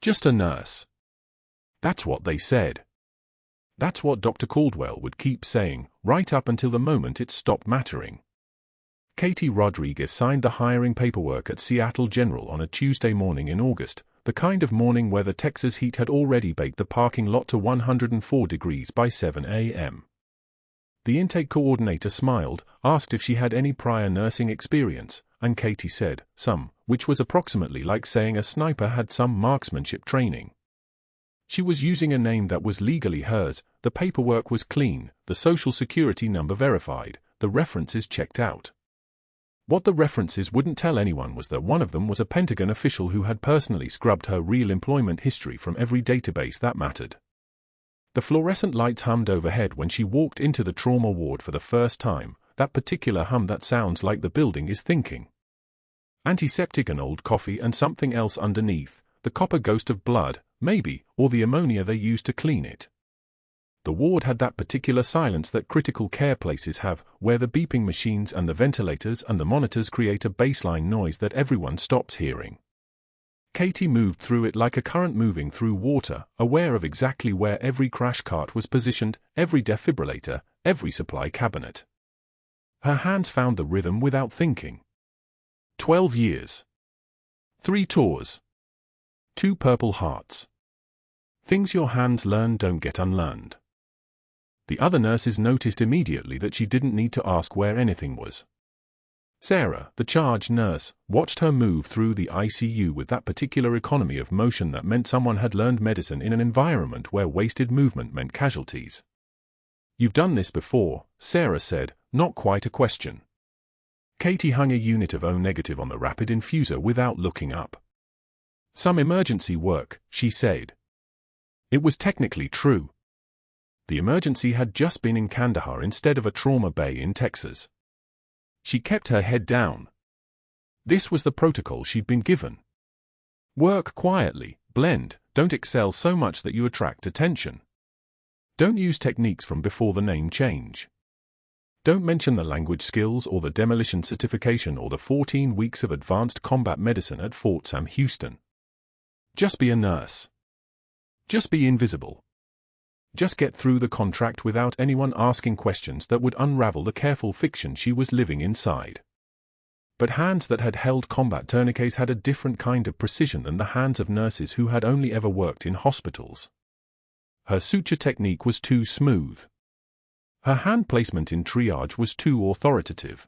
Just a nurse. That's what they said. That's what Dr. Caldwell would keep saying, right up until the moment it stopped mattering. Katie Rodriguez signed the hiring paperwork at Seattle General on a Tuesday morning in August, the kind of morning where the Texas heat had already baked the parking lot to 104 degrees by 7 a.m. The intake coordinator smiled, asked if she had any prior nursing experience, and Katie said, some, which was approximately like saying a sniper had some marksmanship training. She was using a name that was legally hers, the paperwork was clean, the social security number verified, the references checked out. What the references wouldn't tell anyone was that one of them was a Pentagon official who had personally scrubbed her real employment history from every database that mattered. The fluorescent lights hummed overhead when she walked into the trauma ward for the first time, that particular hum that sounds like the building is thinking. Antiseptic and old coffee and something else underneath, the copper ghost of blood, maybe, or the ammonia they used to clean it. The ward had that particular silence that critical care places have, where the beeping machines and the ventilators and the monitors create a baseline noise that everyone stops hearing. Katie moved through it like a current moving through water, aware of exactly where every crash cart was positioned, every defibrillator, every supply cabinet. Her hands found the rhythm without thinking. 12 years. 3 tours. 2 Purple Hearts. Things your hands learn don't get unlearned. The other nurses noticed immediately that she didn't need to ask where anything was. Sarah, the charge nurse, watched her move through the ICU with that particular economy of motion that meant someone had learned medicine in an environment where wasted movement meant casualties. "You've done this before," Sarah said, not quite a question. Katie hung a unit of O-negative on the rapid infuser without looking up. "Some emergency work," she said. It was technically true. The emergency had just been in Kandahar instead of a trauma bay in Texas. She kept her head down. This was the protocol she'd been given. Work quietly, blend, don't excel so much that you attract attention. Don't use techniques from before the name change. Don't mention the language skills or the demolition certification or the 14 weeks of advanced combat medicine at Fort Sam Houston. Just be a nurse. Just be invisible. Just get through the contract without anyone asking questions that would unravel the careful fiction she was living inside. But hands that had held combat tourniquets had a different kind of precision than the hands of nurses who had only ever worked in hospitals. Her suture technique was too smooth. Her hand placement in triage was too authoritative.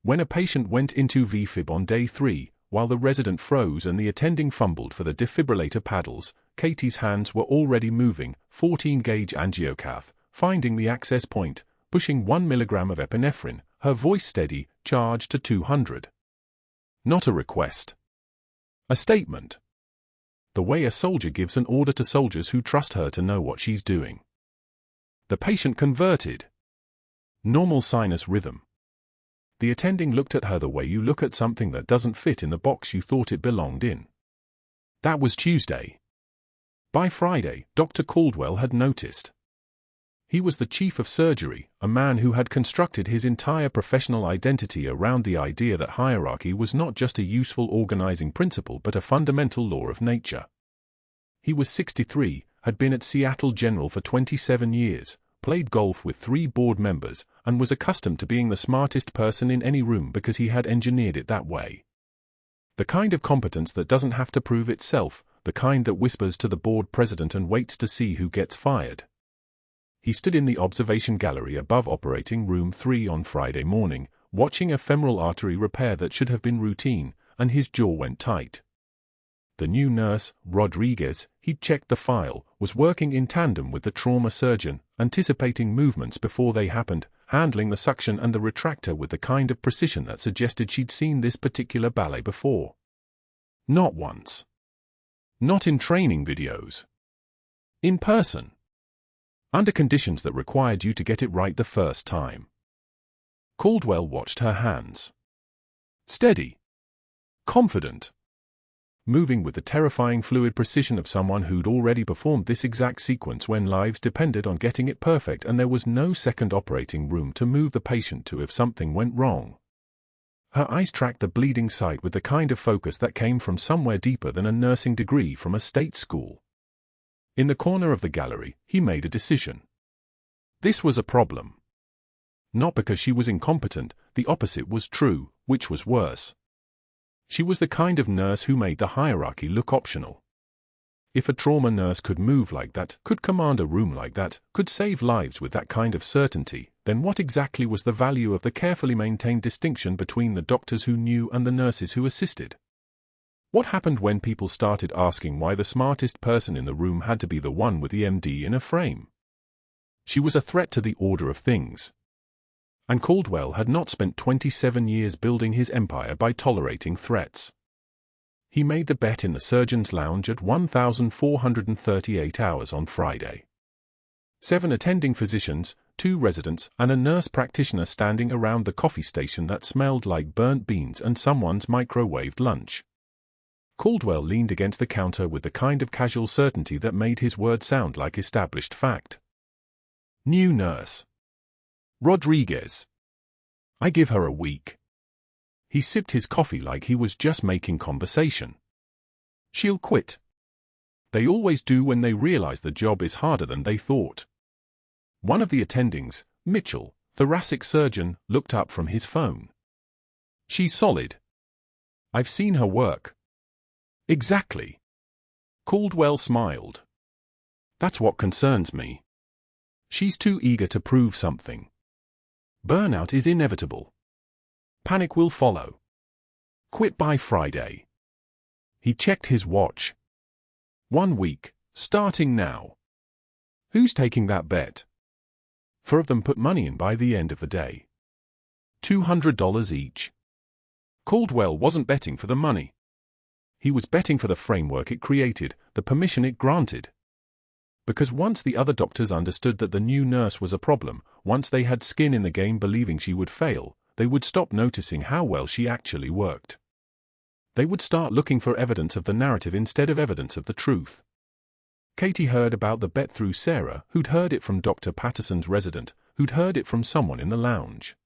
When a patient went into VFib on day 3, while the resident froze and the attending fumbled for the defibrillator paddles, Katie's hands were already moving, 14-gauge angiocath, finding the access point, pushing 1 milligram of epinephrine, her voice steady, charge to 200. Not a request. A statement. The way a soldier gives an order to soldiers who trust her to know what she's doing. The patient converted. Normal sinus rhythm. The attending looked at her the way you look at something that doesn't fit in the box you thought it belonged in. That was Tuesday. By Friday, Dr. Caldwell had noticed. He was the chief of surgery, a man who had constructed his entire professional identity around the idea that hierarchy was not just a useful organizing principle but a fundamental law of nature. He was 63, had been at Seattle General for 27 years, played golf with 3 board members, and was accustomed to being the smartest person in any room because he had engineered it that way. The kind of competence that doesn't have to prove itself, the kind that whispers to the board president and waits to see who gets fired. He stood in the observation gallery above operating room 3 on Friday morning, watching a femoral artery repair that should have been routine, and his jaw went tight. The new nurse, Rodriguez, he'd checked the file, was working in tandem with the trauma surgeon, anticipating movements before they happened, handling the suction and the retractor with the kind of precision that suggested she'd seen this particular ballet before. Not once. Not in training videos. In person. Under conditions that required you to get it right the first time. Caldwell watched her hands. Steady. Confident. Moving with the terrifying fluid precision of someone who'd already performed this exact sequence when lives depended on getting it perfect and there was no second operating room to move the patient to if something went wrong. Her eyes tracked the bleeding site with the kind of focus that came from somewhere deeper than a nursing degree from a state school. In the corner of the gallery, he made a decision. This was a problem. Not because she was incompetent, the opposite was true, which was worse. She was the kind of nurse who made the hierarchy look optional. If a trauma nurse could move like that, could command a room like that, could save lives with that kind of certainty, then what exactly was the value of the carefully maintained distinction between the doctors who knew and the nurses who assisted? What happened when people started asking why the smartest person in the room had to be the one with the MD in a frame? She was a threat to the order of things. And Caldwell had not spent 27 years building his empire by tolerating threats. He made the bet in the surgeon's lounge at 1,438 hours on Friday. 7 attending physicians, 2 residents, and a nurse practitioner standing around the coffee station that smelled like burnt beans and someone's microwaved lunch. Caldwell leaned against the counter with the kind of casual certainty that made his words sound like established fact. New nurse. Rodriguez. I give her a week. He sipped his coffee like he was just making conversation. She'll quit. They always do when they realize the job is harder than they thought. One of the attendings, Mitchell, thoracic surgeon, looked up from his phone. She's solid. I've seen her work. Exactly. Caldwell smiled. That's what concerns me. She's too eager to prove something. Burnout is inevitable. Panic will follow. Quit by Friday. He checked his watch. 1 week, starting now. Who's taking that bet? 4 of them put money in by the end of the day. $200 each. Caldwell wasn't betting for the money. He was betting for the framework it created, the permission it granted. Because once the other doctors understood that the new nurse was a problem, once they had skin in the game believing she would fail, they would stop noticing how well she actually worked. They would start looking for evidence of the narrative instead of evidence of the truth. Katie heard about the bet through Sarah, who'd heard it from Dr. Patterson's resident, who'd heard it from someone in the lounge.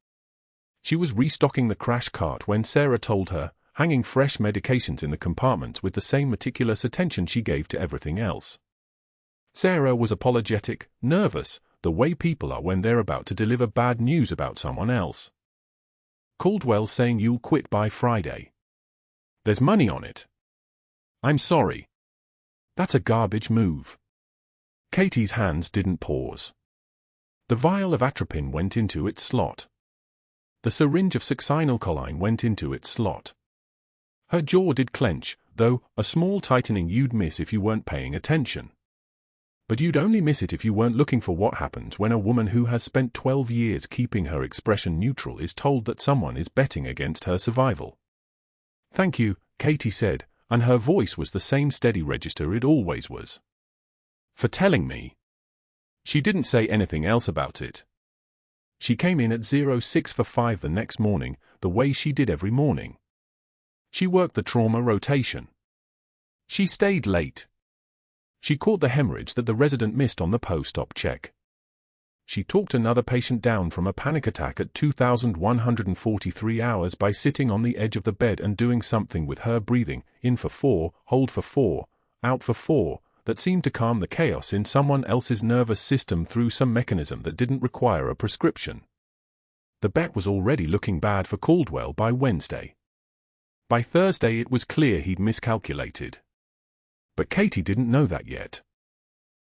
She was restocking the crash cart when Sarah told her, hanging fresh medications in the compartments with the same meticulous attention she gave to everything else. Sarah was apologetic, nervous, the way people are when they're about to deliver bad news about someone else. Caldwell saying you'll quit by Friday. There's money on it. I'm sorry. That's a garbage move. Katie's hands didn't pause. The vial of atropine went into its slot. The syringe of succinylcholine went into its slot. Her jaw did clench, though, a small tightening you'd miss if you weren't paying attention. But you'd only miss it if you weren't looking for what happens when a woman who has spent 12 years keeping her expression neutral is told that someone is betting against her survival. Thank you, Katie said, and her voice was the same steady register it always was. For telling me. She didn't say anything else about it. She came in at 06 for 5 the next morning, the way she did every morning. She worked the trauma rotation. She stayed late. She caught the hemorrhage that the resident missed on the post-op check. She talked another patient down from a panic attack at 2,143 hours by sitting on the edge of the bed and doing something with her breathing, in for 4, hold for 4, out for 4, that seemed to calm the chaos in someone else's nervous system through some mechanism that didn't require a prescription. The bet was already looking bad for Caldwell by Wednesday. By Thursday it was clear he'd miscalculated. But Katie didn't know that yet.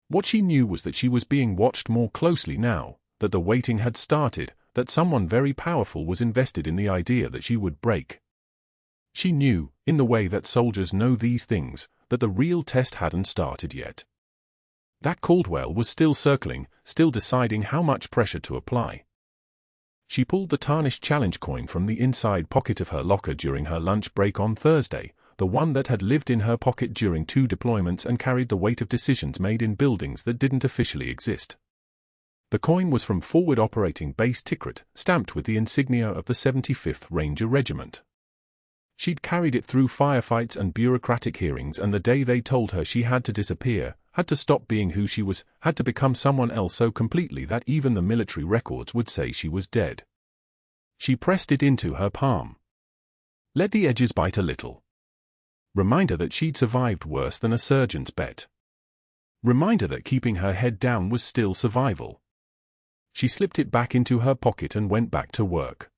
What she knew was that she was being watched more closely now, that the waiting had started, that someone very powerful was invested in the idea that she would break. She knew, in the way that soldiers know these things, that the real test hadn't started yet. That Caldwell was still circling, still deciding how much pressure to apply. She pulled the tarnished challenge coin from the inside pocket of her locker during her lunch break on Thursday, the one that had lived in her pocket during 2 deployments and carried the weight of decisions made in buildings that didn't officially exist. The coin was from Forward Operating Base Tikrit, stamped with the insignia of the 75th Ranger Regiment. She'd carried it through firefights and bureaucratic hearings, and the day they told her she had to disappear, had to stop being who she was, had to become someone else so completely that even the military records would say she was dead. She pressed it into her palm. Let the edges bite a little. Remind her that she'd survived worse than a surgeon's bet. Remind her that keeping her head down was still survival. She slipped it back into her pocket and went back to work.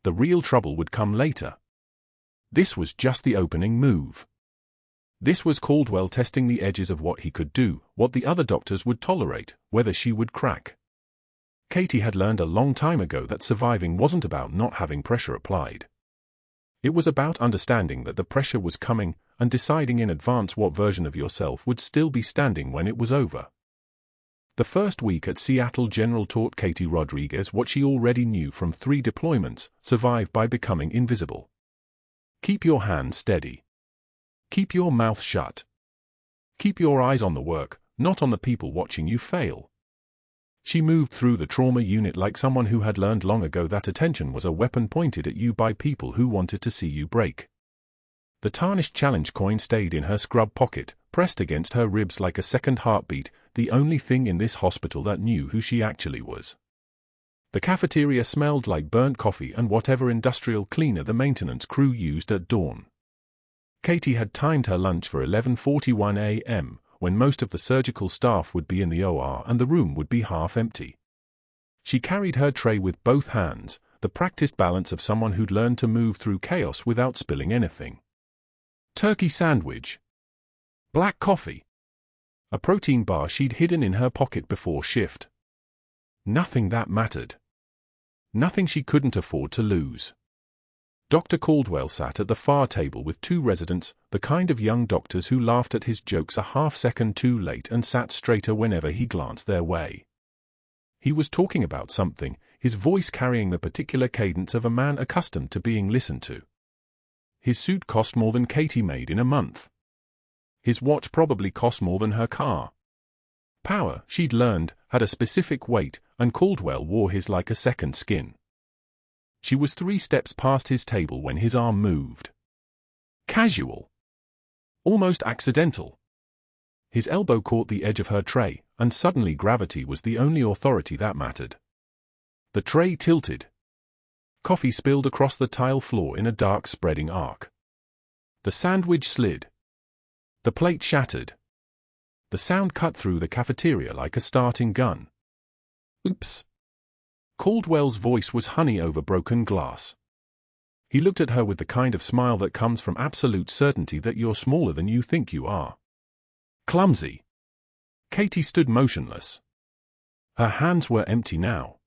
The real trouble would come later. This was just the opening move. This was Caldwell testing the edges of what he could do, what the other doctors would tolerate, whether she would crack. Katie had learned a long time ago that surviving wasn't about not having pressure applied. It was about understanding that the pressure was coming and deciding in advance what version of yourself would still be standing when it was over. The first week at Seattle General taught Katie Rodriguez what she already knew from 3 deployments: survive by becoming invisible. Keep your hands steady. Keep your mouth shut. Keep your eyes on the work, not on the people watching you fail. She moved through the trauma unit like someone who had learned long ago that attention was a weapon pointed at you by people who wanted to see you break. The tarnished challenge coin stayed in her scrub pocket, pressed against her ribs like a second heartbeat, the only thing in this hospital that knew who she actually was. The cafeteria smelled like burnt coffee and whatever industrial cleaner the maintenance crew used at dawn. Katie had timed her lunch for 11:41 a.m., when most of the surgical staff would be in the OR and the room would be half empty. She carried her tray with both hands, the practiced balance of someone who'd learned to move through chaos without spilling anything. Turkey sandwich. Black coffee. A protein bar she'd hidden in her pocket before shift. Nothing that mattered. Nothing she couldn't afford to lose. Dr. Caldwell sat at the far table with 2 residents, the kind of young doctors who laughed at his jokes a half-second too late and sat straighter whenever he glanced their way. He was talking about something, his voice carrying the particular cadence of a man accustomed to being listened to. His suit cost more than Katie made in a month. His watch probably cost more than her car. Power, she'd learned, had a specific weight, and Caldwell wore his like a second skin. She was 3 steps past his table when his arm moved. Casual. Almost accidental. His elbow caught the edge of her tray, and suddenly gravity was the only authority that mattered. The tray tilted. Coffee spilled across the tile floor in a dark spreading arc. The sandwich slid. The plate shattered. The sound cut through the cafeteria like a starting gun. Oops. Caldwell's voice was honey over broken glass. He looked at her with the kind of smile that comes from absolute certainty that you're smaller than you think you are. Clumsy. Katie stood motionless. Her hands were empty now.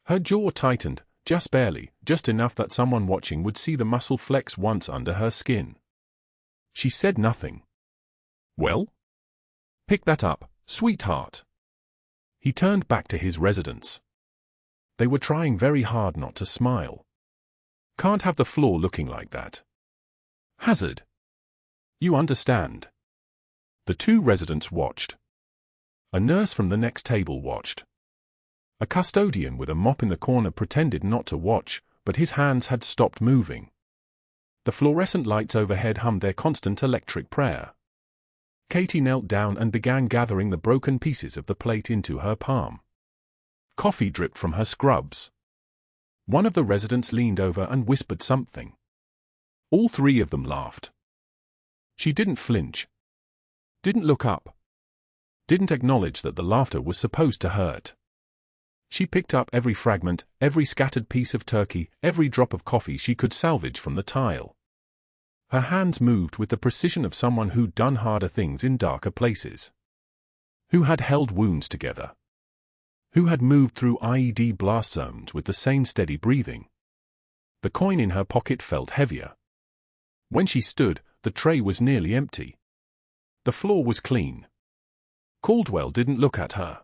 Her jaw tightened, just barely, just enough that someone watching would see the muscle flex once under her skin. She said nothing. Well? Pick that up, sweetheart. He turned back to his residents. They were trying very hard not to smile. Can't have the floor looking like that. Hazard. You understand. The 2 residents watched. A nurse from the next table watched. A custodian with a mop in the corner pretended not to watch, but his hands had stopped moving. The fluorescent lights overhead hummed their constant electric prayer. Katie knelt down and began gathering the broken pieces of the plate into her palm. Coffee dripped from her scrubs. One of the residents leaned over and whispered something. All 3 of them laughed. She didn't flinch. Didn't look up. Didn't acknowledge that the laughter was supposed to hurt. She picked up every fragment, every scattered piece of turkey, every drop of coffee she could salvage from the tile. Her hands moved with the precision of someone who'd done harder things in darker places. Who had held wounds together. Who had moved through IED blast zones with the same steady breathing. The coin in her pocket felt heavier. When she stood, the tray was nearly empty. The floor was clean. Caldwell didn't look at her.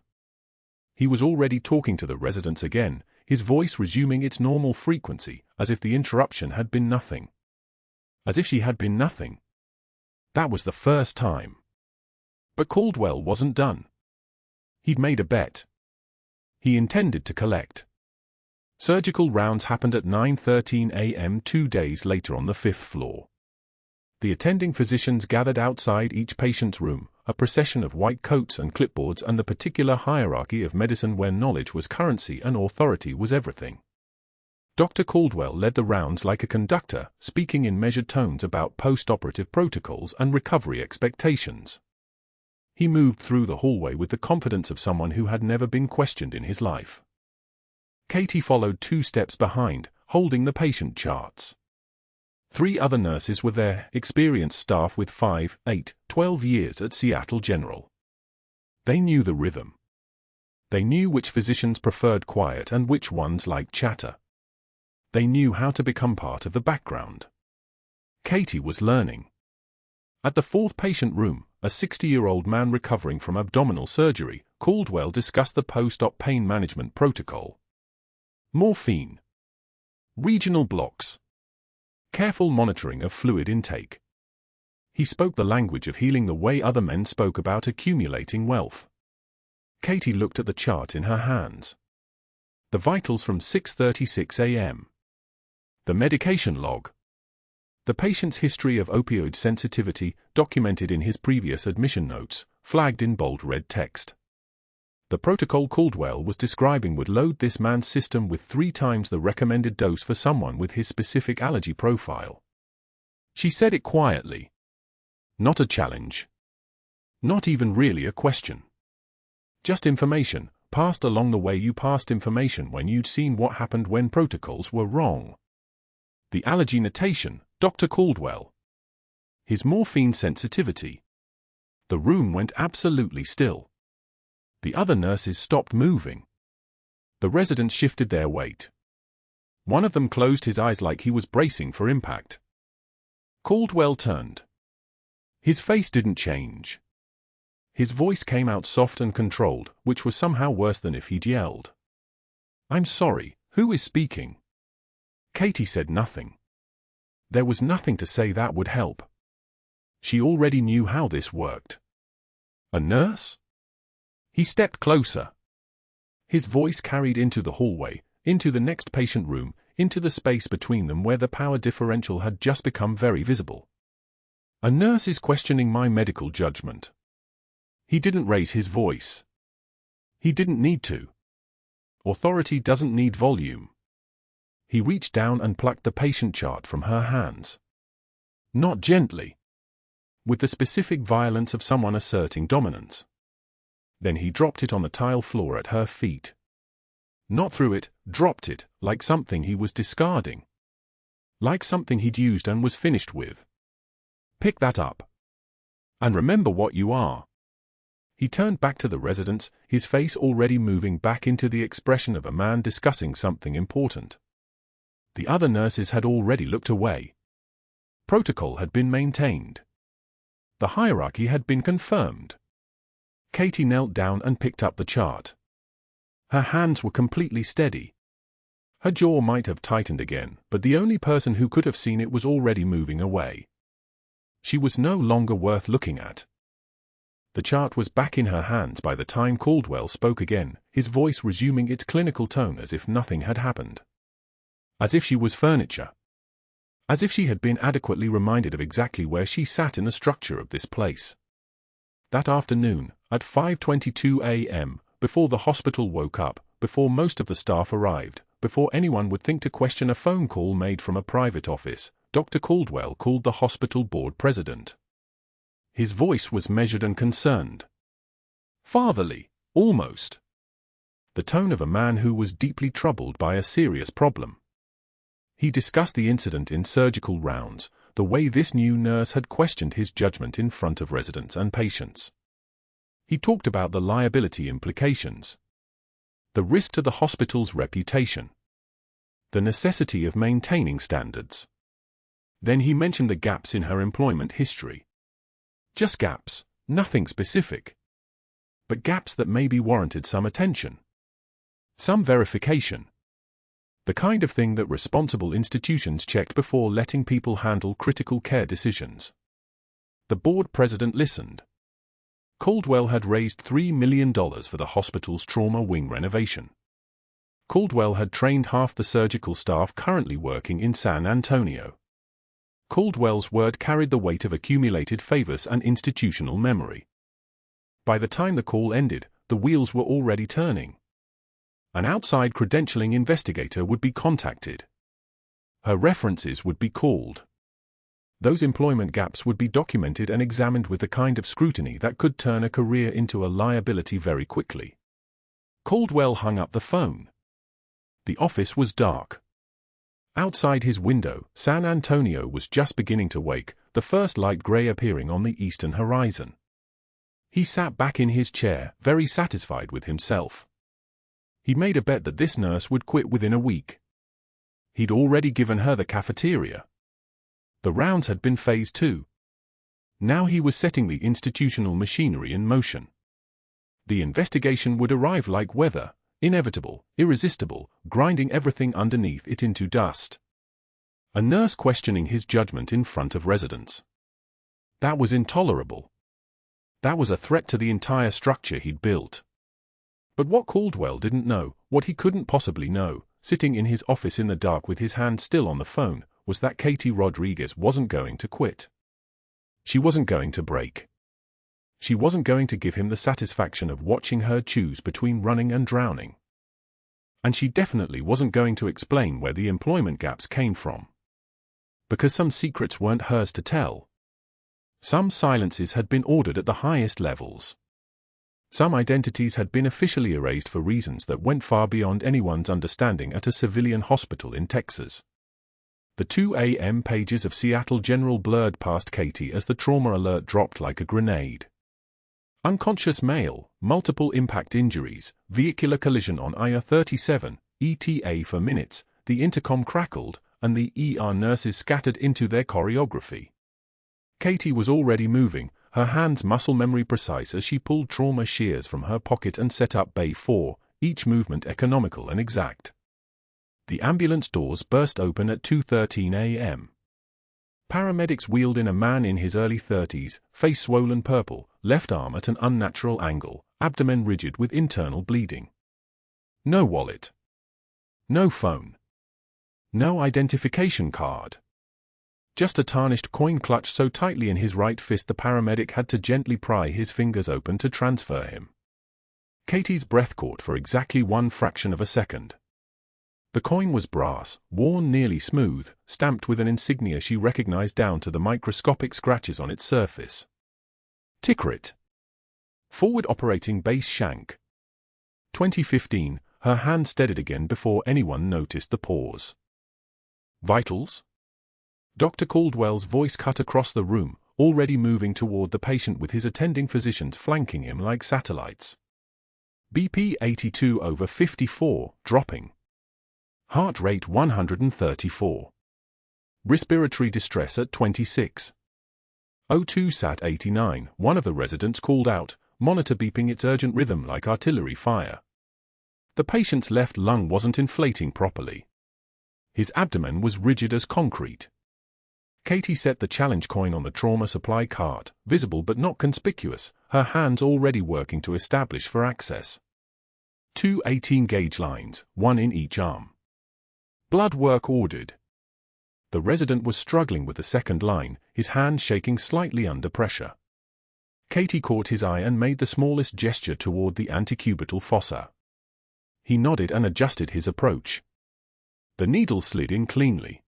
He was already talking to the residents again, his voice resuming its normal frequency, as if the interruption had been nothing. As if she had been nothing. That was the first time. But Caldwell wasn't done. He'd made a bet. He intended to collect. Surgical rounds happened at 9:13 a.m. 2 days later on the 5th floor. The attending physicians gathered outside each patient's room, a procession of white coats and clipboards and the particular hierarchy of medicine where knowledge was currency and authority was everything. Dr. Caldwell led the rounds like a conductor, speaking in measured tones about post-operative protocols and recovery expectations. He moved through the hallway with the confidence of someone who had never been questioned in his life. Katie followed 2 steps behind, holding the patient charts. 3 other nurses were there, experienced staff with 5, 8, 12 years at Seattle General. They knew the rhythm. They knew which physicians preferred quiet and which ones liked chatter. They knew how to become part of the background. Katie was learning. At the 4th patient room, a 60-year-old man recovering from abdominal surgery, Caldwell discussed the post-op pain management protocol. Morphine. Regional blocks. Careful monitoring of fluid intake. He spoke the language of healing the way other men spoke about accumulating wealth. Katie looked at the chart in her hands. The vitals from 6:36 a.m. The medication log. The patient's history of opioid sensitivity, documented in his previous admission notes, flagged in bold red text. The protocol Caldwell was describing would load this man's system with 3 times the recommended dose for someone with his specific allergy profile. She said it quietly. Not a challenge. Not even really a question. Just information, passed along the way you passed information when you'd seen what happened when protocols were wrong. The allergy notation, Dr. Caldwell. His morphine sensitivity. The room went absolutely still. The other nurses stopped moving. The residents shifted their weight. One of them closed his eyes like he was bracing for impact. Caldwell turned. His face didn't change. His voice came out soft and controlled, which was somehow worse than if he'd yelled. "I'm sorry, who is speaking?" Katie said nothing. There was nothing to say that would help. She already knew how this worked. A nurse? He stepped closer. His voice carried into the hallway, into the next patient room, into the space between them where the power differential had just become very visible. A nurse is questioning my medical judgment. He didn't raise his voice. He didn't need to. Authority doesn't need volume. He reached down and plucked the patient chart from her hands. Not gently. With the specific violence of someone asserting dominance. Then he dropped it on the tile floor at her feet. Not threw it, dropped it, like something he was discarding. Like something he'd used and was finished with. Pick that up. And remember what you are. He turned back to the residents, his face already moving back into the expression of a man discussing something important. The other nurses had already looked away. Protocol had been maintained. The hierarchy had been confirmed. Katie knelt down and picked up the chart. Her hands were completely steady. Her jaw might have tightened again, but the only person who could have seen it was already moving away. She was no longer worth looking at. The chart was back in her hands by the time Caldwell spoke again, his voice resuming its clinical tone as if nothing had happened. As if she was furniture. As if she had been adequately reminded of exactly where she sat in the structure of this place. That afternoon, at 5:22 a.m., before the hospital woke up, before most of the staff arrived, before anyone would think to question a phone call made from a private office, Dr. Caldwell called the hospital board president. His voice was measured and concerned. Fatherly, almost. The tone of a man who was deeply troubled by a serious problem. He discussed the incident in surgical rounds, the way this new nurse had questioned his judgment in front of residents and patients. He talked about the liability implications. The risk to the hospital's reputation. The necessity of maintaining standards. Then he mentioned the gaps in her employment history. Just gaps, nothing specific. But gaps that maybe warranted some attention. Some verification. The kind of thing that responsible institutions checked before letting people handle critical care decisions. The board president listened. Caldwell had raised $3 million for the hospital's trauma wing renovation. Caldwell had trained half the surgical staff currently working in San Antonio. Caldwell's word carried the weight of accumulated favors and institutional memory. By the time the call ended, the wheels were already turning. An outside credentialing investigator would be contacted. Her references would be called. Those employment gaps would be documented and examined with the kind of scrutiny that could turn a career into a liability very quickly. Caldwell hung up the phone. The office was dark. Outside his window, San Antonio was just beginning to wake, the first light gray appearing on the eastern horizon. He sat back in his chair, very satisfied with himself. He made a bet that this nurse would quit within a week. He'd already given her the cafeteria. The rounds had been phase 2. Now he was setting the institutional machinery in motion. The investigation would arrive like weather, inevitable, irresistible, grinding everything underneath it into dust. A nurse questioning his judgment in front of residents. That was intolerable. That was a threat to the entire structure he'd built. But what Caldwell didn't know, what he couldn't possibly know, sitting in his office in the dark with his hand still on the phone, was that Katie Rodriguez wasn't going to quit. She wasn't going to break. She wasn't going to give him the satisfaction of watching her choose between running and drowning. And she definitely wasn't going to explain where the employment gaps came from. Because some secrets weren't hers to tell. Some silences had been ordered at the highest levels. Some identities had been officially erased for reasons that went far beyond anyone's understanding at a civilian hospital in Texas. The 2 a.m. pages of Seattle General blurred past Katie as the trauma alert dropped like a grenade. Unconscious male, multiple impact injuries, vehicular collision on IR-37, ETA for minutes, the intercom crackled, and the ER nurses scattered into their choreography. Katie was already moving, her hands muscle memory precise as she pulled trauma shears from her pocket and set up Bay 4, each movement economical and exact. The ambulance doors burst open at 2:13 a.m. Paramedics wheeled in a man in his early 30s, face swollen purple, left arm at an unnatural angle, abdomen rigid with internal bleeding. No wallet. No phone. No identification card. Just a tarnished coin clutched so tightly in his right fist the paramedic had to gently pry his fingers open to transfer him. Katie's breath caught for exactly one fraction of a second. The coin was brass, worn nearly smooth, stamped with an insignia she recognized down to the microscopic scratches on its surface. Tikrit. Forward Operating Base Shank. 2015, her hand steadied again before anyone noticed the pause. Vitals? Dr. Caldwell's voice cut across the room, already moving toward the patient with his attending physicians flanking him like satellites. BP 82/54, dropping. Heart rate 134. Respiratory distress at 26. O2 sat 89, one of the residents called out, monitor beeping its urgent rhythm like artillery fire. The patient's left lung wasn't inflating properly. His abdomen was rigid as concrete. Katie set the challenge coin on the trauma supply cart, visible but not conspicuous, her hands already working to establish for access. 2 18-gauge lines, one in each arm. Blood work ordered. The resident was struggling with the second line, his hand shaking slightly under pressure. Katie caught his eye and made the smallest gesture toward the antecubital fossa. He nodded and adjusted his approach. The needle slid in cleanly.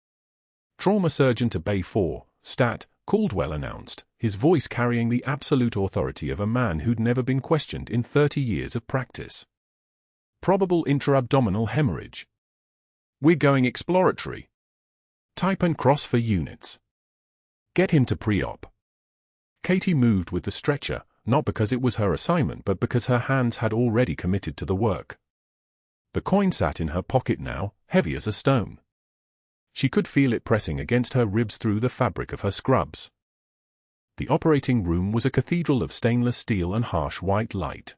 Trauma surgeon to Bay 4, Stat, Caldwell announced, his voice carrying the absolute authority of a man who'd never been questioned in 30 years of practice. Probable intra-abdominal hemorrhage. We're going exploratory. Type and cross for units. Get him to pre-op. Katie moved with the stretcher, not because it was her assignment but because her hands had already committed to the work. The coin sat in her pocket now, heavy as a stone. She could feel it pressing against her ribs through the fabric of her scrubs. The operating room was a cathedral of stainless steel and harsh white light.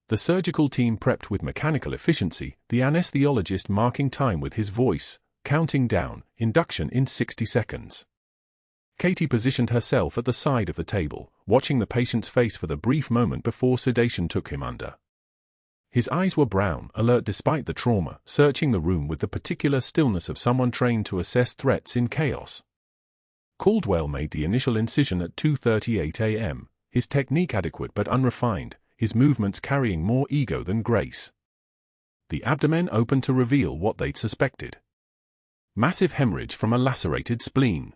The surgical team prepped with mechanical efficiency, the anesthesiologist marking time with his voice, counting down, induction in 60 seconds. Katie positioned herself at the side of the table, watching the patient's face for the brief moment before sedation took him under. His eyes were brown, alert despite the trauma, searching the room with the particular stillness of someone trained to assess threats in chaos. Caldwell made the initial incision at 2:38 a.m., his technique adequate but unrefined, his movements carrying more ego than grace. The abdomen opened to reveal what they'd suspected. Massive hemorrhage from a lacerated spleen.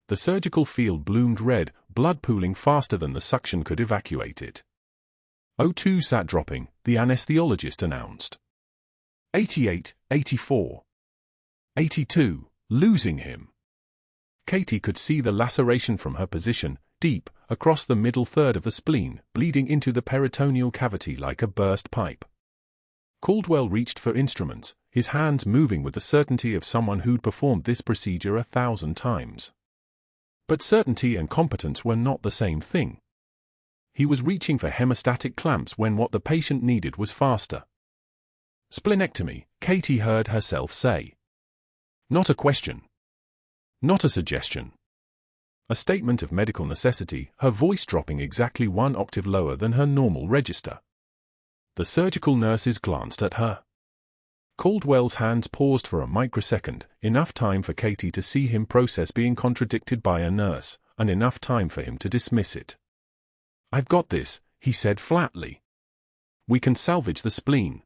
The surgical field bloomed red, blood pooling faster than the suction could evacuate it. O2 sat dropping, the anesthesiologist announced. 88, 84. 82, losing him. Katie could see the laceration from her position, deep, across the middle third of the spleen, bleeding into the peritoneal cavity like a burst pipe. Caldwell reached for instruments, his hands moving with the certainty of someone who'd performed this procedure 1,000 times. But certainty and competence were not the same thing. He was reaching for hemostatic clamps when what the patient needed was faster. Splenectomy, Katie heard herself say. Not a question. Not a suggestion. A statement of medical necessity, her voice dropping exactly 1 octave lower than her normal register. The surgical nurses glanced at her. Caldwell's hands paused for a microsecond, enough time for Katie to see him process being contradicted by a nurse, and enough time for him to dismiss it. "I've got this," he said flatly. "We can salvage the spleen."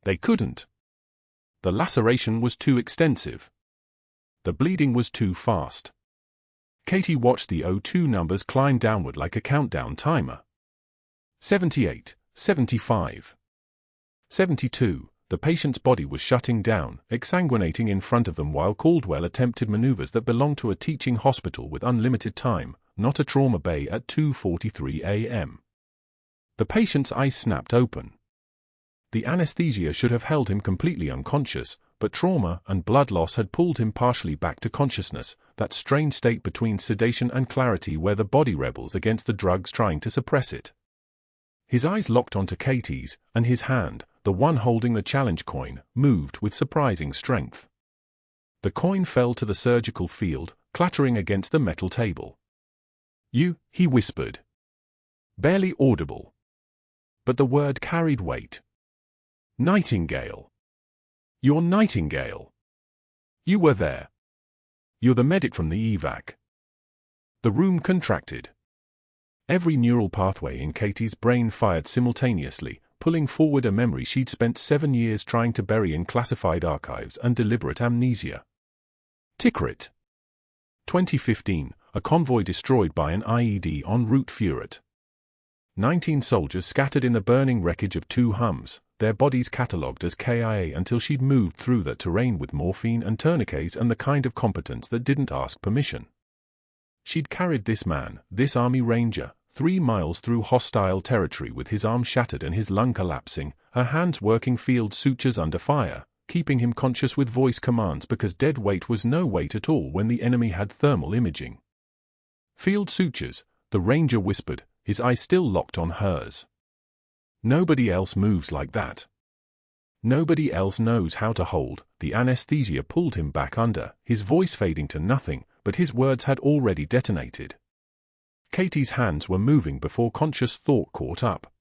They couldn't. The laceration was too extensive. The bleeding was too fast. Katie watched the O2 numbers climb downward like a countdown timer. 78, 75. 72. The patient's body was shutting down, exsanguinating in front of them while Caldwell attempted maneuvers that belonged to a teaching hospital with unlimited time, not a trauma bay at 2:43 a.m. The patient's eyes snapped open. The anesthesia should have held him completely unconscious, but trauma and blood loss had pulled him partially back to consciousness, that strange state between sedation and clarity where the body rebels against the drugs trying to suppress it. His eyes locked onto Katie's, and his hand, the one holding the challenge coin, moved with surprising strength. The coin fell to the surgical field, clattering against the metal table. "You," he whispered. Barely audible. But the word carried weight. "Nightingale. You're Nightingale. You were there. You're the medic from the evac." The room contracted. Every neural pathway in Katie's brain fired simultaneously, pulling forward a memory she'd spent 7 years trying to bury in classified archives and deliberate amnesia. Tikrit. 2015, a convoy destroyed by an IED en route Furet. 19 soldiers scattered in the burning wreckage of 2 Hums, their bodies catalogued as KIA until she'd moved through that terrain with morphine and tourniquets and the kind of competence that didn't ask permission. She'd carried this man, this Army Ranger, 3 miles through hostile territory with his arm shattered and his lung collapsing, her hands working field sutures under fire, keeping him conscious with voice commands because dead weight was no weight at all when the enemy had thermal imaging. "Field sutures," the Ranger whispered, his eyes still locked on hers. "Nobody else moves like that. Nobody else knows how to hold." The anesthesia pulled him back under, his voice fading to nothing, but his words had already detonated. Katie's hands were moving before conscious thought caught up.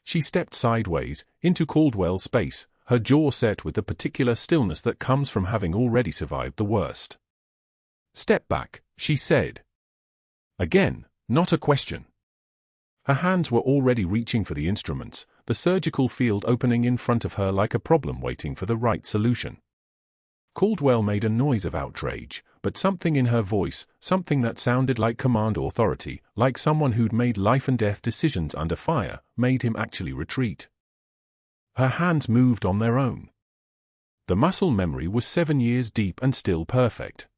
She stepped sideways, into Caldwell's space, her jaw set with the particular stillness that comes from having already survived the worst. "Step back," she said. Again, not a question. Her hands were already reaching for the instruments, the surgical field opening in front of her like a problem waiting for the right solution. Caldwell made a noise of outrage, but something in her voice, something that sounded like command authority, like someone who'd made life-and-death decisions under fire, made him actually retreat. Her hands moved on their own. The muscle memory was 7 years deep and still perfect.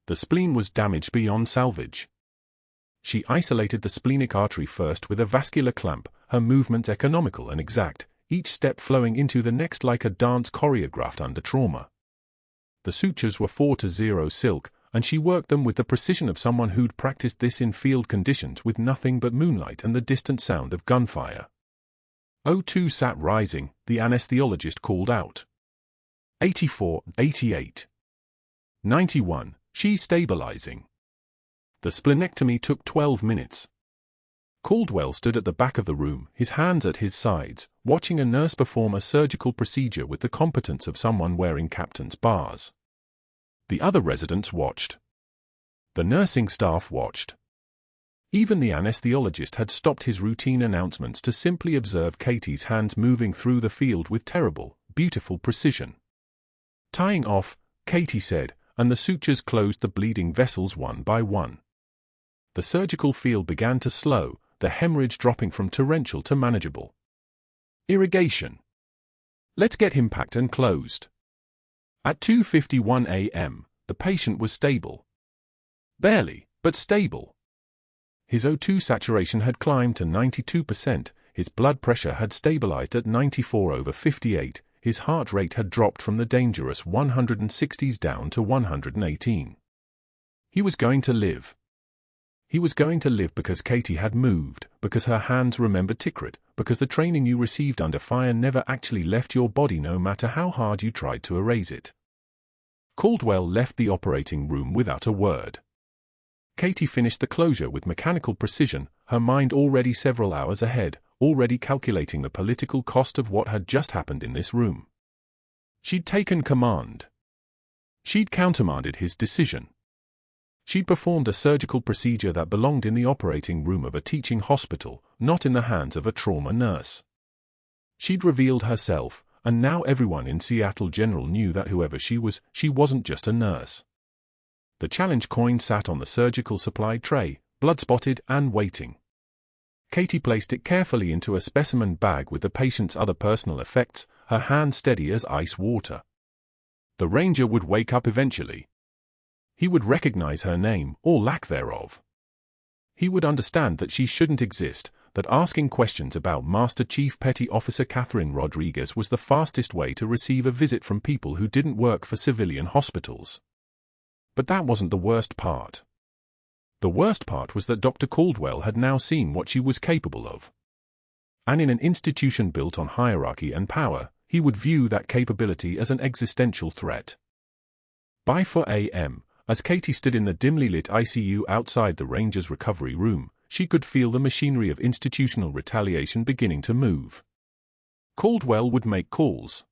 The spleen was damaged beyond salvage. She isolated the splenic artery first with a vascular clamp, her movements economical and exact, each step flowing into the next like a dance choreographed under trauma. The sutures were 4-0 silk, and she worked them with the precision of someone who'd practiced this in field conditions with nothing but moonlight and the distant sound of gunfire. O2 sat rising, the anesthesiologist called out. 84, 88. 91, she's stabilizing. The splenectomy took 12 minutes. Caldwell stood at the back of the room, his hands at his sides, watching a nurse perform a surgical procedure with the competence of someone wearing captain's bars. The other residents watched. The nursing staff watched. Even the anesthesiologist had stopped his routine announcements to simply observe Katie's hands moving through the field with terrible, beautiful precision. "Tying off," Katie said, and the sutures closed the bleeding vessels one by one. The surgical field began to slow, the hemorrhage dropping from torrential to manageable. Irrigation. "Let's get him packed and closed." At 2:51 a.m., the patient was stable. Barely, but stable. His O2 saturation had climbed to 92%, his blood pressure had stabilized at 94/58, his heart rate had dropped from the dangerous 160s down to 118. He was going to live. He was going to live because Katie had moved, because her hands remembered Tikrit, because the training you received under fire never actually left your body no matter how hard you tried to erase it. Caldwell left the operating room without a word. Katie finished the closure with mechanical precision, her mind already several hours ahead, already calculating the political cost of what had just happened in this room. She'd taken command. She'd countermanded his decision. She'd performed a surgical procedure that belonged in the operating room of a teaching hospital, not in the hands of a trauma nurse. She'd revealed herself, and now everyone in Seattle General knew that whoever she wasn't just a nurse. The challenge coin sat on the surgical supply tray, blood-spotted and waiting. Katie placed it carefully into a specimen bag with the patient's other personal effects, her hand steady as ice water. The ranger would wake up eventually. He would recognize her name, or lack thereof. He would understand that she shouldn't exist, that asking questions about Master Chief Petty Officer Catherine Rodriguez was the fastest way to receive a visit from people who didn't work for civilian hospitals. But that wasn't the worst part. The worst part was that Dr. Caldwell had now seen what she was capable of. And in an institution built on hierarchy and power, he would view that capability as an existential threat. By 4 a.m., as Katie stood in the dimly lit ICU outside the ranger's recovery room, she could feel the machinery of institutional retaliation beginning to move. Caldwell would make calls.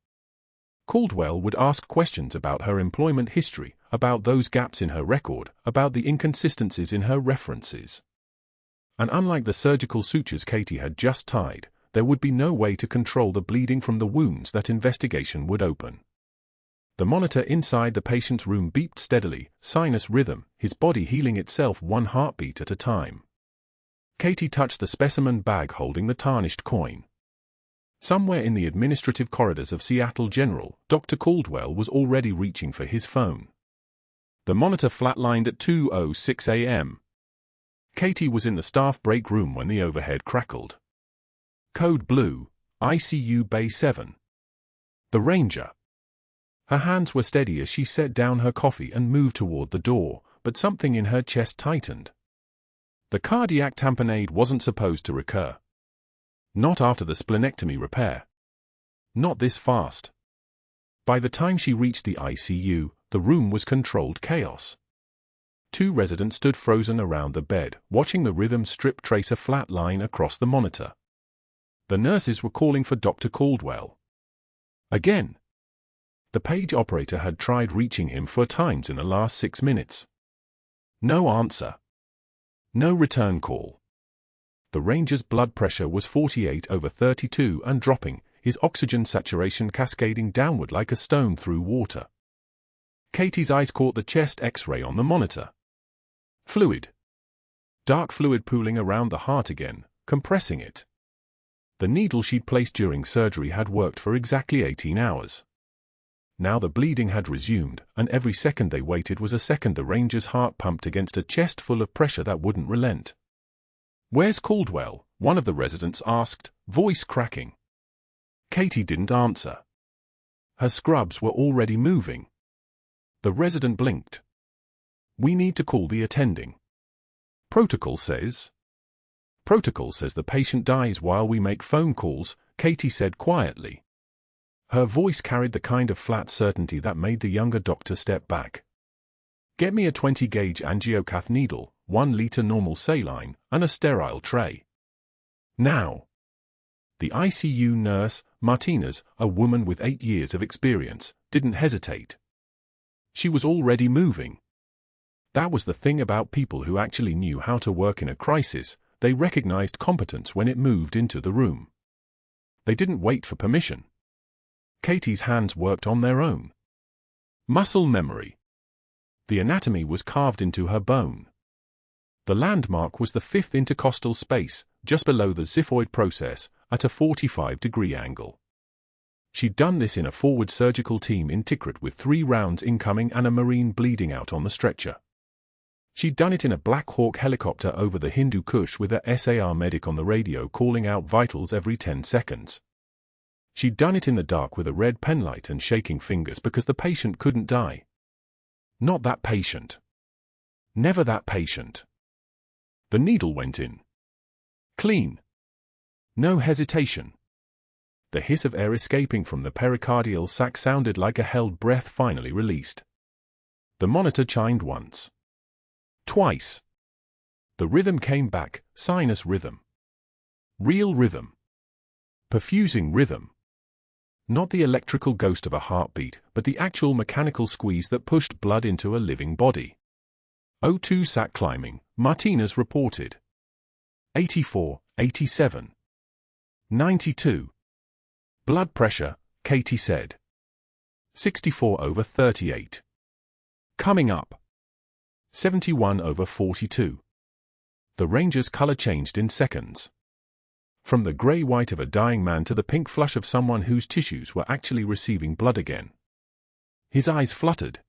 Caldwell would ask questions about her employment history, about those gaps in her record, about the inconsistencies in her references. And unlike the surgical sutures Katie had just tied, there would be no way to control the bleeding from the wounds that investigation would open. The monitor inside the patient's room beeped steadily, sinus rhythm, his body healing itself one heartbeat at a time. Katie touched the specimen bag holding the tarnished coin. Somewhere in the administrative corridors of Seattle General, Dr. Caldwell was already reaching for his phone. The monitor flatlined at 2:06 a.m. Katie was in the staff break room when the overhead crackled. Code blue, ICU Bay 7. The Ranger. Her hands were steady as she set down her coffee and moved toward the door, but something in her chest tightened. The cardiac tamponade wasn't supposed to recur. Not after the splenectomy repair. Not this fast. By the time she reached the ICU, the room was controlled chaos. 2 residents stood frozen around the bed, watching the rhythm strip trace a flat line across the monitor. The nurses were calling for Dr. Caldwell. Again. The page operator had tried reaching him 4 times in the last 6 minutes. No answer. No return call. The ranger's blood pressure was 48/32 and dropping, his oxygen saturation cascading downward like a stone through water. Katie's eyes caught the chest X-ray on the monitor. Fluid. Dark fluid pooling around the heart again, compressing it. The needle she'd placed during surgery had worked for exactly 18 hours. Now the bleeding had resumed, and every second they waited was a second the ranger's heart pumped against a chest full of pressure that wouldn't relent. "Where's Caldwell?" one of the residents asked, voice cracking. Katie didn't answer. Her scrubs were already moving. The resident blinked. "We need to call the attending." Protocol says the patient dies while we make phone calls," Katie said quietly. Her voice carried the kind of flat certainty that made the younger doctor step back. "Get me a 20-gauge angiocath needle, 1 liter normal saline, and a sterile tray. Now." The ICU nurse, Martinez, a woman with 8 years of experience, didn't hesitate. She was already moving. That was the thing about people who actually knew how to work in a crisis. They recognized competence when it moved into the room. They didn't wait for permission. Katie's hands worked on their own. Muscle memory. The anatomy was carved into her bone. The landmark was the fifth intercostal space, just below the xiphoid process, at a 45-degree angle. She'd done this in a forward surgical team in Tikrit with 3 rounds incoming and a Marine bleeding out on the stretcher. She'd done it in a Black Hawk helicopter over the Hindu Kush with a SAR medic on the radio calling out vitals every 10 seconds. She'd done it in the dark with a red penlight and shaking fingers because the patient couldn't die. Not that patient. Never that patient. The needle went in. Clean. No hesitation. The hiss of air escaping from the pericardial sac sounded like a held breath finally released. The monitor chimed once. Twice. The rhythm came back, sinus rhythm. Real rhythm. Perfusing rhythm. Not the electrical ghost of a heartbeat, but the actual mechanical squeeze that pushed blood into a living body. O2 sac climbing, Martinez reported. 84, 87. 92. Blood pressure, Katie said. 64/38. Coming up. 71/42. The ranger's color changed in seconds. From the gray-white of a dying man to the pink flush of someone whose tissues were actually receiving blood again. His eyes fluttered.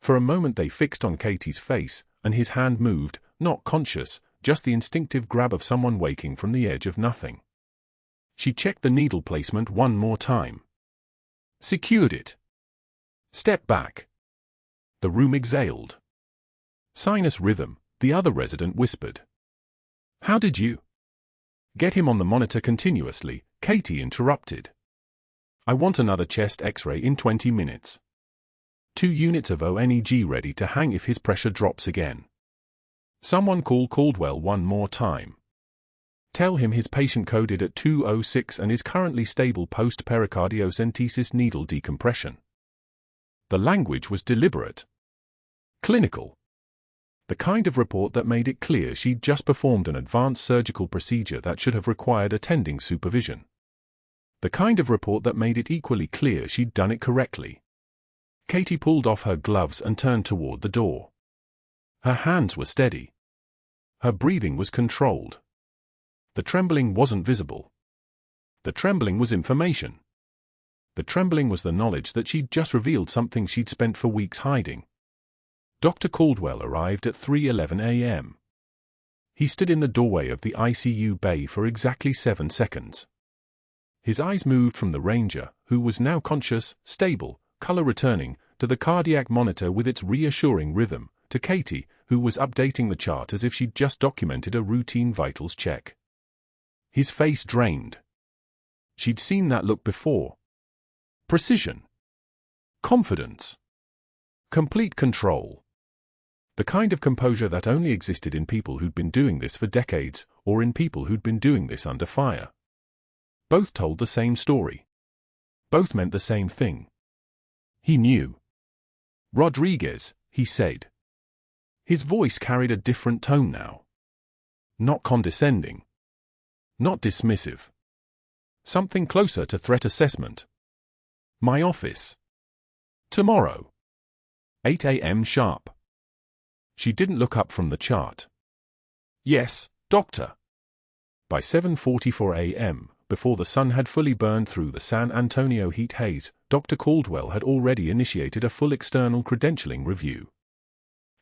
For a moment they fixed on Katie's face, and his hand moved, not conscious, just the instinctive grab of someone waking from the edge of nothing. She checked the needle placement one more time. Secured it. Step back. The room exhaled. Sinus rhythm, the other resident whispered. How did you get him on the monitor continuously? Katie interrupted. I want another chest X-ray in 20 minutes. 2 units of ONEG ready to hang if his pressure drops again. Someone call Caldwell one more time. Tell him his patient coded at 206 and is currently stable post-pericardiocentesis needle decompression. The language was deliberate. Clinical. The kind of report that made it clear she'd just performed an advanced surgical procedure that should have required attending supervision. The kind of report that made it equally clear she'd done it correctly. Katie pulled off her gloves and turned toward the door. Her hands were steady. Her breathing was controlled. The trembling wasn't visible. The trembling was information. The trembling was the knowledge that she'd just revealed something she'd spent for weeks hiding. Dr. Caldwell arrived at 3:11 a.m. He stood in the doorway of the ICU bay for exactly 7 seconds. His eyes moved from the ranger, who was now conscious, stable, color returning, to the cardiac monitor with its reassuring rhythm, to Katie, who was updating the chart as if she'd just documented a routine vitals check. His face drained. She'd seen that look before. Precision. Confidence. Complete control. The kind of composure that only existed in people who'd been doing this for decades, or in people who'd been doing this under fire. Both told the same story. Both meant the same thing. He knew. Rodriguez, he said. His voice carried a different tone now. Not condescending. Not dismissive. Something closer to threat assessment. My office. Tomorrow. 8 a.m. sharp. She didn't look up from the chart. Yes, doctor. By 7:44 a.m., before the sun had fully burned through the San Antonio heat haze, Dr. Caldwell had already initiated a full external credentialing review.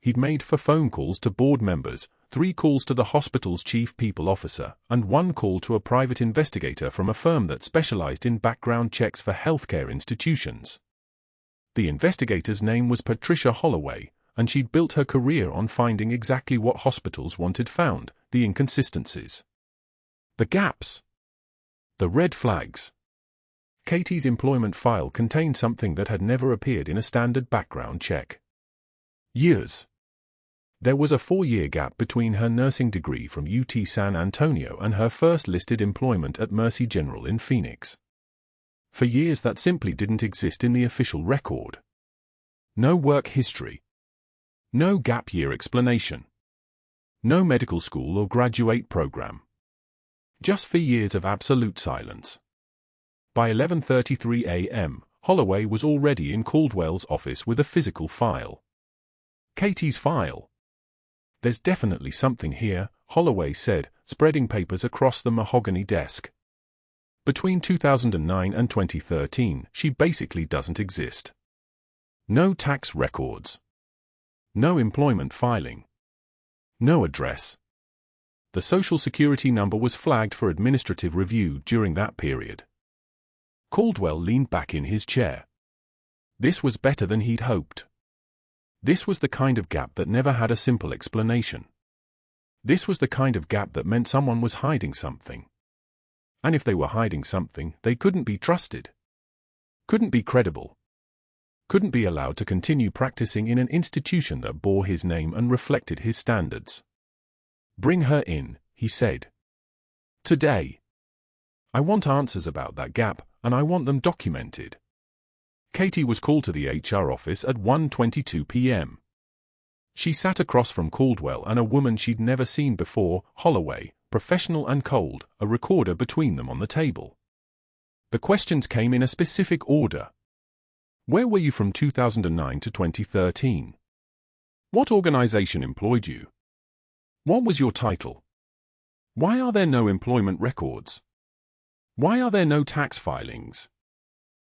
He'd made 4 phone calls to board members, 3 calls to the hospital's chief people officer, and 1 call to a private investigator from a firm that specialized in background checks for healthcare institutions. The investigator's name was Patricia Holloway, and she'd built her career on finding exactly what hospitals wanted found, the inconsistencies. The gaps. The red flags. Katie's employment file contained something that had never appeared in a standard background check. Years. There was a 4-year gap between her nursing degree from UT San Antonio and her first listed employment at Mercy General in Phoenix. For years that simply didn't exist in the official record. No work history. No gap year explanation. No medical school or graduate program. Just 4 years of absolute silence. By 11:33 a.m., Holloway was already in Caldwell's office with a physical file. Katie's file. There's definitely something here, Holloway said, spreading papers across the mahogany desk. Between 2009 and 2013, she basically doesn't exist. No tax records. No employment filing. No address. The Social Security number was flagged for administrative review during that period. Caldwell leaned back in his chair. This was better than he'd hoped. This was the kind of gap that never had a simple explanation. This was the kind of gap that meant someone was hiding something. And if they were hiding something, they couldn't be trusted. Couldn't be credible. Couldn't be allowed to continue practicing in an institution that bore his name and reflected his standards. Bring her in, he said. Today. I want answers about that gap, and I want them documented. Katie was called to the HR office at 1:22 p.m. She sat across from Caldwell and a woman she'd never seen before, Holloway, professional and cold, a recorder between them on the table. The questions came in a specific order. Where were you from 2009 to 2013? What organization employed you? What was your title? Why are there no employment records? Why are there no tax filings?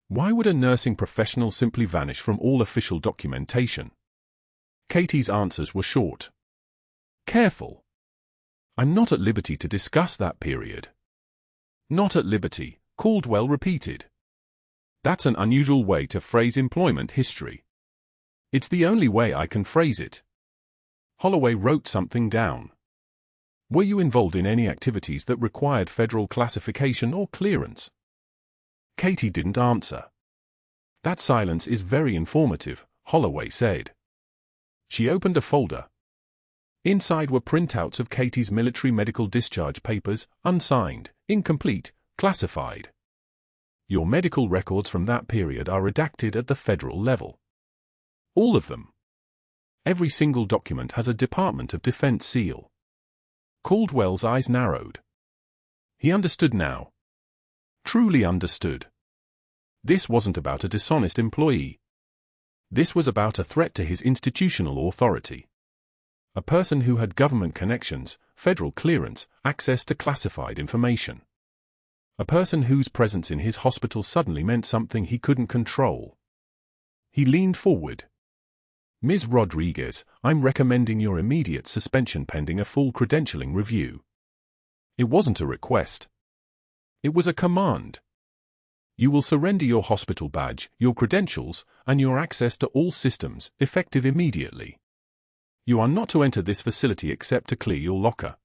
Why would a nursing professional simply vanish from all official documentation? Katie's answers were short. Careful. I'm not at liberty to discuss that period. Not at liberty, Caldwell repeated. That's an unusual way to phrase employment history. It's the only way I can phrase it. Holloway wrote something down. Were you involved in any activities that required federal classification or clearance? Katie didn't answer. That silence is very informative, Holloway said. She opened a folder. Inside were printouts of Katie's military medical discharge papers, unsigned, incomplete, classified. Your medical records from that period are redacted at the federal level. All of them. Every single document has a Department of Defense seal. Caldwell's eyes narrowed. He understood now. Truly understood. This wasn't about a dishonest employee. This was about a threat to his institutional authority. A person who had government connections, federal clearance, access to classified information. A person whose presence in his hospital suddenly meant something he couldn't control. He leaned forward. Ms. Rodriguez, I'm recommending your immediate suspension pending a full credentialing review. It wasn't a request. It was a command. You will surrender your hospital badge, your credentials, and your access to all systems, effective immediately. You are not to enter this facility except to clear your locker.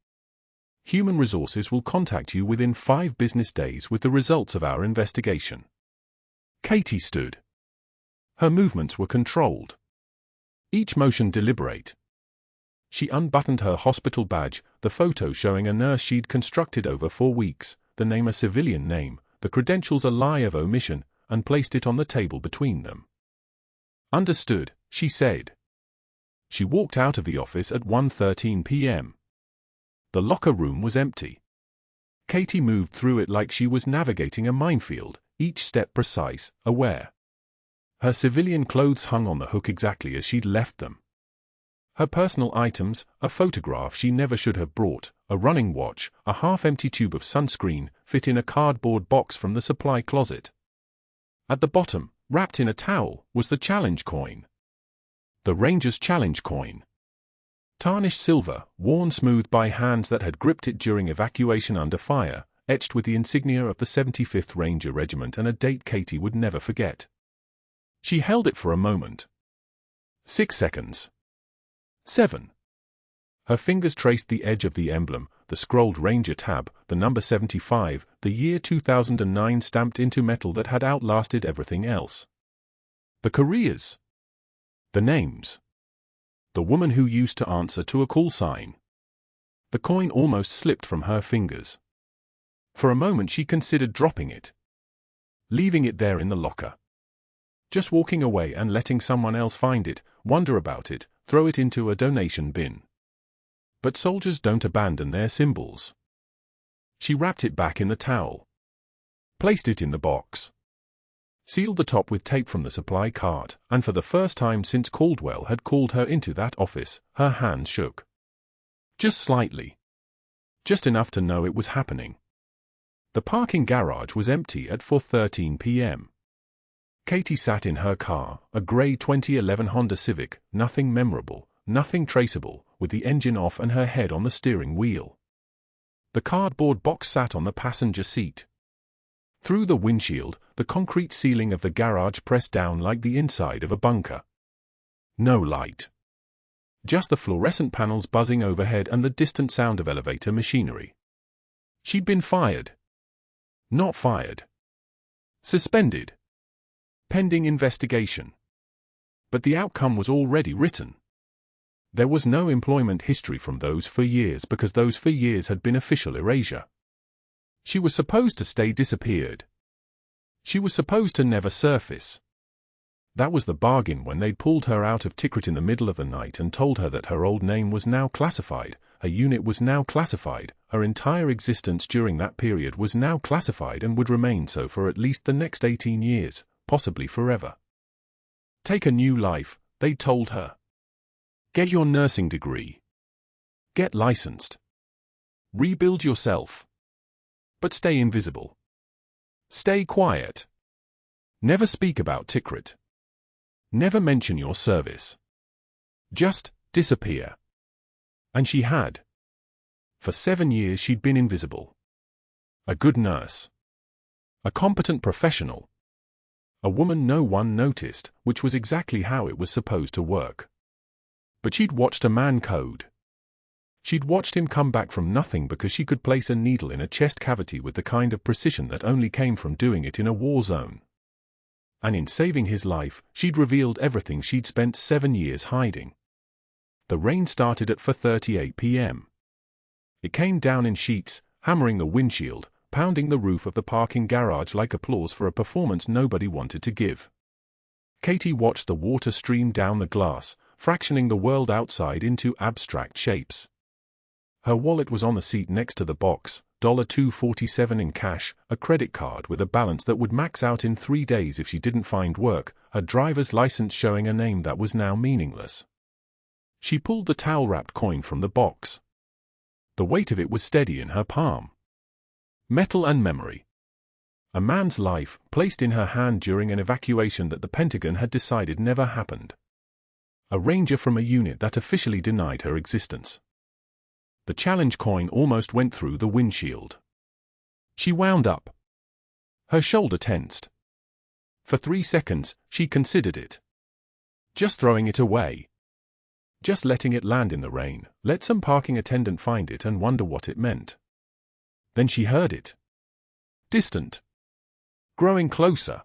Human Resources will contact you within 5 business days with the results of our investigation. Katie stood. Her movements were controlled. Each motion deliberate. She unbuttoned her hospital badge, the photo showing a nurse she'd constructed over 4 weeks, the name a civilian name, the credentials a lie of omission, and placed it on the table between them. Understood, she said. She walked out of the office at 1:13 p.m. The locker room was empty. Katie moved through it like she was navigating a minefield, each step precise, aware. Her civilian clothes hung on the hook exactly as she'd left them. Her personal items, a photograph she never should have brought, a running watch, a half-empty tube of sunscreen, fit in a cardboard box from the supply closet. At the bottom, wrapped in a towel, was the challenge coin. The Ranger's challenge coin. Tarnished silver, worn smooth by hands that had gripped it during evacuation under fire, etched with the insignia of the 75th Ranger Regiment and a date Katie would never forget. She held it for a moment. 6 seconds. 7. Her fingers traced the edge of the emblem, the scrolled Ranger tab, the number 75, the year 2009 stamped into metal that had outlasted everything else. The careers. The names. The woman who used to answer to a call sign. The coin almost slipped from her fingers. For a moment she considered dropping it. Leaving it there in the locker. Just walking away and letting someone else find it, wonder about it, throw it into a donation bin. But soldiers don't abandon their symbols. She wrapped it back in the towel, placed it in the box, sealed the top with tape from the supply cart, and for the first time since Caldwell had called her into that office, her hand shook. Just slightly. Just enough to know it was happening. The parking garage was empty at 4:13 p.m. Katie sat in her car, a grey 2011 Honda Civic, nothing memorable, nothing traceable, with the engine off and her head on the steering wheel. The cardboard box sat on the passenger seat. Through the windshield, the concrete ceiling of the garage pressed down like the inside of a bunker. No light. Just the fluorescent panels buzzing overhead and the distant sound of elevator machinery. She'd been fired. Not fired. Suspended. Pending investigation. But the outcome was already written. There was no employment history from those 4 years because those 4 years had been official erasure. She was supposed to stay disappeared. She was supposed to never surface. That was the bargain when they'd pulled her out of Tikrit in the middle of the night and told her that her old name was now classified, her unit was now classified, her entire existence during that period was now classified and would remain so for at least the next 18 years, possibly forever. Take a new life, they told her. Get your nursing degree. Get licensed. Rebuild yourself. But stay invisible. Stay quiet. Never speak about Tikrit. Never mention your service. Just disappear. And she had. For 7 years she'd been invisible. A good nurse. A competent professional. A woman no one noticed, which was exactly how it was supposed to work. But she'd watched a man code. She'd watched him come back from nothing because she could place a needle in a chest cavity with the kind of precision that only came from doing it in a war zone. And in saving his life, she'd revealed everything she'd spent 7 years hiding. The rain started at 4:38 p.m. It came down in sheets, hammering the windshield, pounding the roof of the parking garage like applause for a performance nobody wanted to give. Katie watched the water stream down the glass, fractioning the world outside into abstract shapes. Her wallet was on the seat next to the box, $2.47 in cash, a credit card with a balance that would max out in 3 days if she didn't find work, her driver's license showing a name that was now meaningless. She pulled the towel-wrapped coin from the box. The weight of it was steady in her palm. Metal and memory. A man's life, placed in her hand during an evacuation that the Pentagon had decided never happened. A ranger from a unit that officially denied her existence. The challenge coin almost went through the windshield. She wound up. Her shoulder tensed. For 3 seconds, she considered it. Just throwing it away. Just letting it land in the rain, let some parking attendant find it and wonder what it meant. Then she heard it. Distant. Growing closer.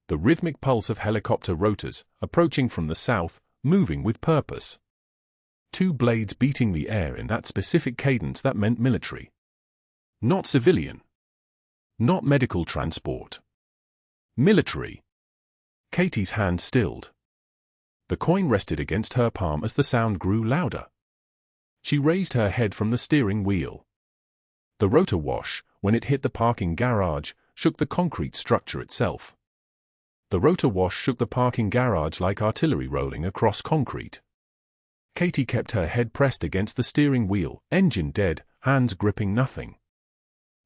The rhythmic pulse of helicopter rotors, approaching from the south, moving with purpose. 2 blades beating the air in that specific cadence that meant military. Not civilian. Not medical transport. Military. Katie's hand stilled. The coin rested against her palm as the sound grew louder. She raised her head from the steering wheel. The rotor wash, when it hit the parking garage, shook the concrete structure itself. The rotor wash shook the parking garage like artillery rolling across concrete. Katie kept her head pressed against the steering wheel, engine dead, hands gripping nothing.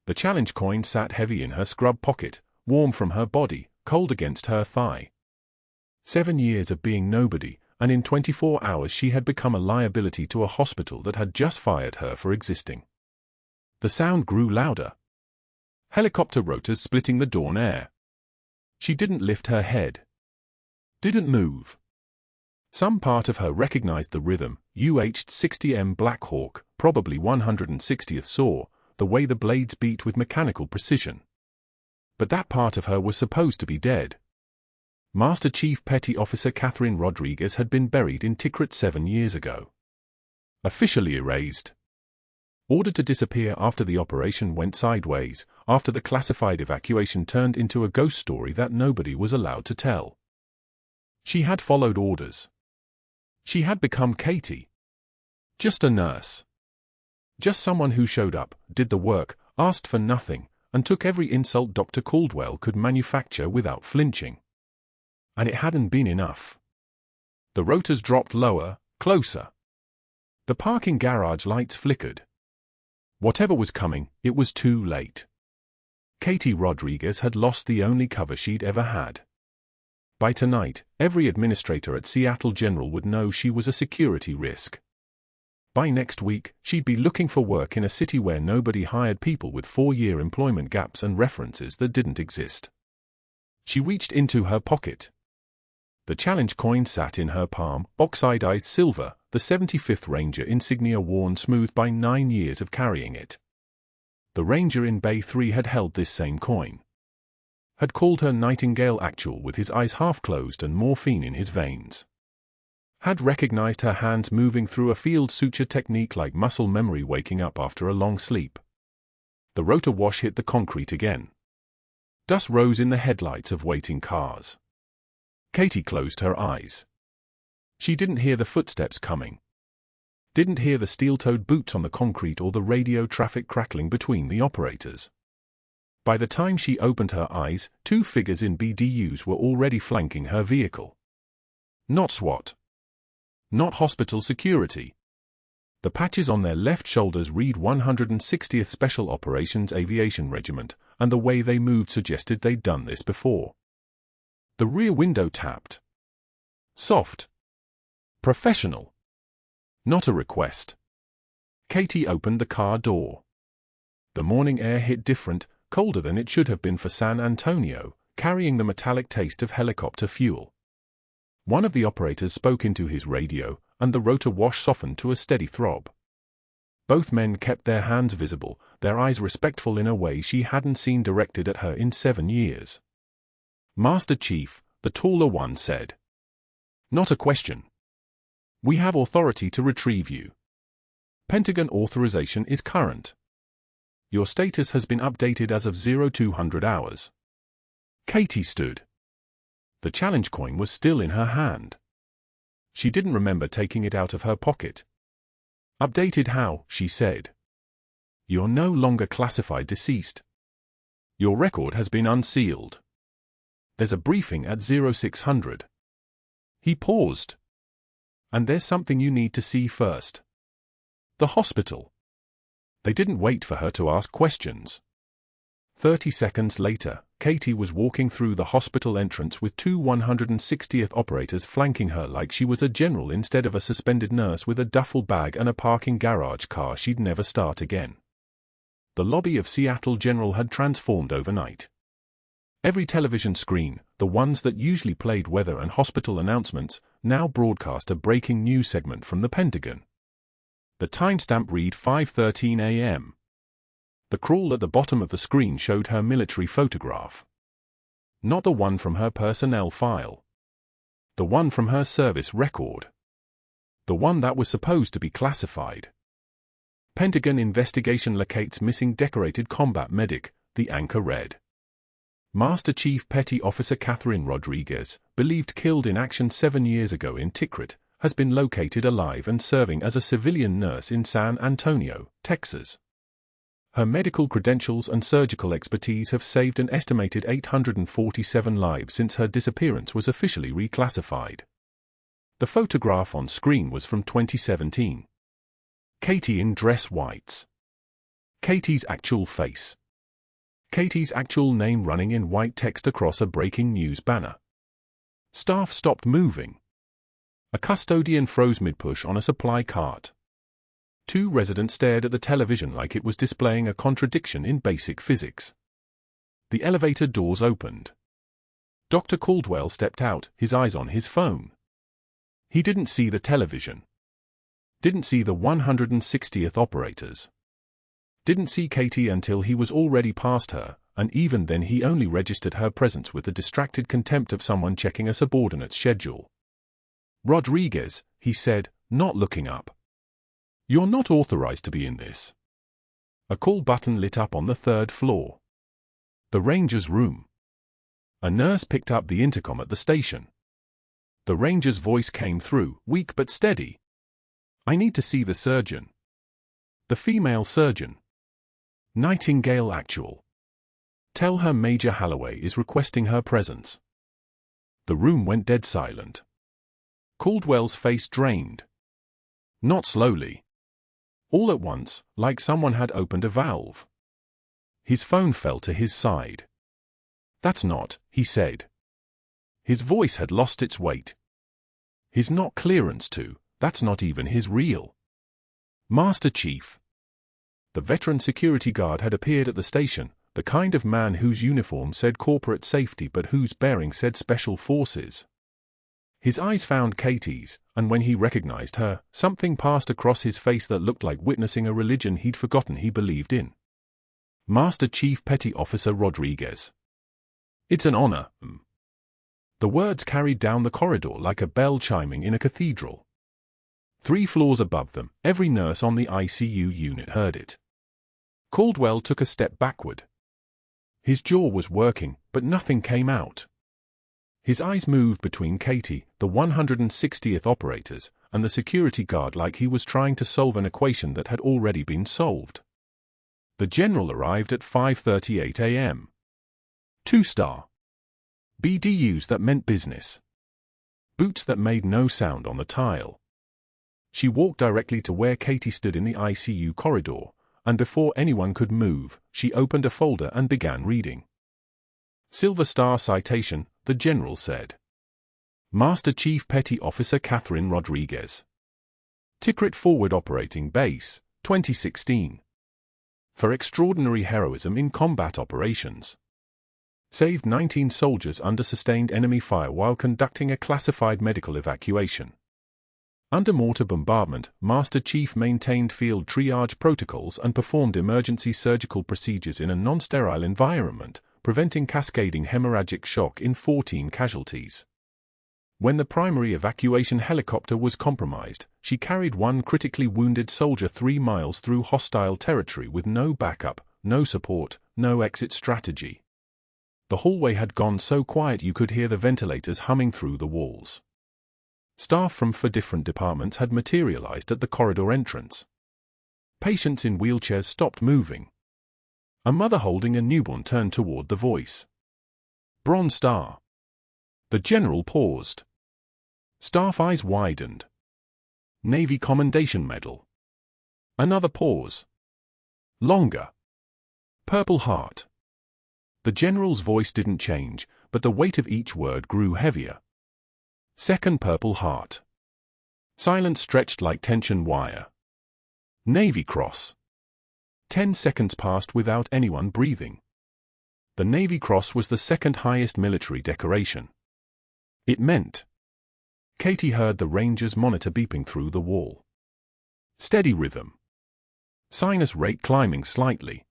The challenge coin sat heavy in her scrub pocket, warm from her body, cold against her thigh. 7 years of being nobody, and in 24 hours she had become a liability to a hospital that had just fired her for existing. The sound grew louder. Helicopter rotors splitting the dawn air. She didn't lift her head. Didn't move. Some part of her recognized the rhythm, UH-60M Black Hawk, probably 160th saw, the way the blades beat with mechanical precision. But that part of her was supposed to be dead. Master Chief Petty Officer Catherine Rodriguez had been buried in Tikrit 7 years ago. Officially erased. Ordered to disappear after the operation went sideways, after the classified evacuation turned into a ghost story that nobody was allowed to tell. She had followed orders. She had become Katie. Just a nurse. Just someone who showed up, did the work, asked for nothing, and took every insult Dr. Caldwell could manufacture without flinching. And it hadn't been enough. The rotors dropped lower, closer. The parking garage lights flickered. Whatever was coming, it was too late. Katie Rodriguez had lost the only cover she'd ever had. By tonight, every administrator at Seattle General would know she was a security risk. By next week, she'd be looking for work in a city where nobody hired people with 4-year employment gaps and references that didn't exist. She reached into her pocket. The challenge coin sat in her palm, oxidized silver, the 75th Ranger insignia worn smooth by 9 years of carrying it. The Ranger in Bay 3 had held this same coin. Had called her Nightingale Actual with his eyes half closed and morphine in his veins. Had recognized her hands moving through a field suture technique like muscle memory waking up after a long sleep. The rotor wash hit the concrete again. Dust rose in the headlights of waiting cars. Katie closed her eyes. She didn't hear the footsteps coming. Didn't hear the steel-toed boots on the concrete or the radio traffic crackling between the operators. By the time she opened her eyes, 2 figures in BDUs were already flanking her vehicle. Not SWAT. Not hospital security. The patches on their left shoulders read 160th Special Operations Aviation Regiment, and the way they moved suggested they'd done this before. The rear window tapped. Soft. Professional. Not a request. Katie opened the car door. The morning air hit different, colder than it should have been for San Antonio, carrying the metallic taste of helicopter fuel. One of the operators spoke into his radio, and the rotor wash softened to a steady throb. Both men kept their hands visible, their eyes respectful in a way she hadn't seen directed at her in 7 years. Master Chief, the taller one said. Not a question. We have authority to retrieve you. Pentagon authorization is current. Your status has been updated as of 0200 hours. Katie stood. The challenge coin was still in her hand. She didn't remember taking it out of her pocket. Updated how, she said. You're no longer classified deceased. Your record has been unsealed. There's a briefing at 0600. He paused. And there's something you need to see first. The hospital. They didn't wait for her to ask questions. 30 seconds later, Katie was walking through the hospital entrance with 2 160th operators flanking her like she was a general instead of a suspended nurse with a duffel bag and a parking garage car she'd never start again. The lobby of Seattle General had transformed overnight. Every television screen, the ones that usually played weather and hospital announcements, now broadcast a breaking news segment from the Pentagon. The timestamp read 5:13 a.m. The crawl at the bottom of the screen showed her military photograph. Not the one from her personnel file. The one from her service record. The one that was supposed to be classified. Pentagon investigation locates missing decorated combat medic, the anchor read. Master Chief Petty Officer Catherine Rodriguez, believed killed in action 7 years ago in Tikrit, has been located alive and serving as a civilian nurse in San Antonio, Texas. Her medical credentials and surgical expertise have saved an estimated 847 lives since her disappearance was officially reclassified. The photograph on screen was from 2017. Katie in dress whites. Katie's actual face. Katie's actual name running in white text across a breaking news banner. Staff stopped moving. A custodian froze mid-push on a supply cart. 2 residents stared at the television like it was displaying a contradiction in basic physics. The elevator doors opened. Dr. Caldwell stepped out, his eyes on his phone. He didn't see the television. Didn't see the 160th operators. Didn't see Katie until he was already past her, and even then he only registered her presence with the distracted contempt of someone checking a subordinate's schedule. Rodriguez, he said, not looking up. You're not authorized to be in this. A call button lit up on the 3rd floor. The Ranger's room. A nurse picked up the intercom at the station. The ranger's voice came through, weak but steady. "I need to see the surgeon." "The female surgeon." "Nightingale Actual. Tell her Major Holloway is requesting her presence." The room went dead silent. Caldwell's face drained. Not slowly. All at once, like someone had opened a valve. His phone fell to his side. "That's not," he said. His voice had lost its weight. His not clearance to, "That's not even his real." "Master Chief." The veteran security guard had appeared at the station, the kind of man whose uniform said corporate safety but whose bearing said special forces. His eyes found Katie's, and when he recognized her, something passed across his face that looked like witnessing a religion he'd forgotten he believed in. "Master Chief Petty Officer Rodriguez." "It's an honor." The words carried down the corridor like a bell chiming in a cathedral. 3 floors above them, every nurse on the ICU unit heard it. Caldwell took a step backward. His jaw was working, but nothing came out. His eyes moved between Katie, the 160th operators, and the security guard like he was trying to solve an equation that had already been solved. The general arrived at 5:38 a.m. 2-star. BDUs that meant business. Boots that made no sound on the tile. She walked directly to where Katie stood in the ICU corridor, and before anyone could move, she opened a folder and began reading. "Silver Star citation," the general said. "Master Chief Petty Officer Catherine Rodriguez. Tikrit Forward Operating Base, 2016. For extraordinary heroism in combat operations. Saved 19 soldiers under sustained enemy fire while conducting a classified medical evacuation. Under mortar bombardment, Master Chief maintained field triage protocols and performed emergency surgical procedures in a non-sterile environment, preventing cascading hemorrhagic shock in 14 casualties. When the primary evacuation helicopter was compromised, she carried 1 critically wounded soldier 3 miles through hostile territory with no backup, no support, no exit strategy. The hallway had gone so quiet you could hear the ventilators humming through the walls. Staff from 4 different departments had materialized at the corridor entrance. Patients in wheelchairs stopped moving. A mother holding a newborn turned toward the voice. "Bronze Star." The general paused. Staff eyes widened. "Navy Commendation Medal." Another pause. Longer. "Purple Heart." The general's voice didn't change, but the weight of each word grew heavier. "Second Purple Heart." Silence stretched like tension wire. "Navy Cross." 10 seconds passed without anyone breathing. The Navy Cross was the 2nd highest military decoration. It meant. Katie heard the ranger's monitor beeping through the wall. Steady rhythm. Sinus rate climbing slightly.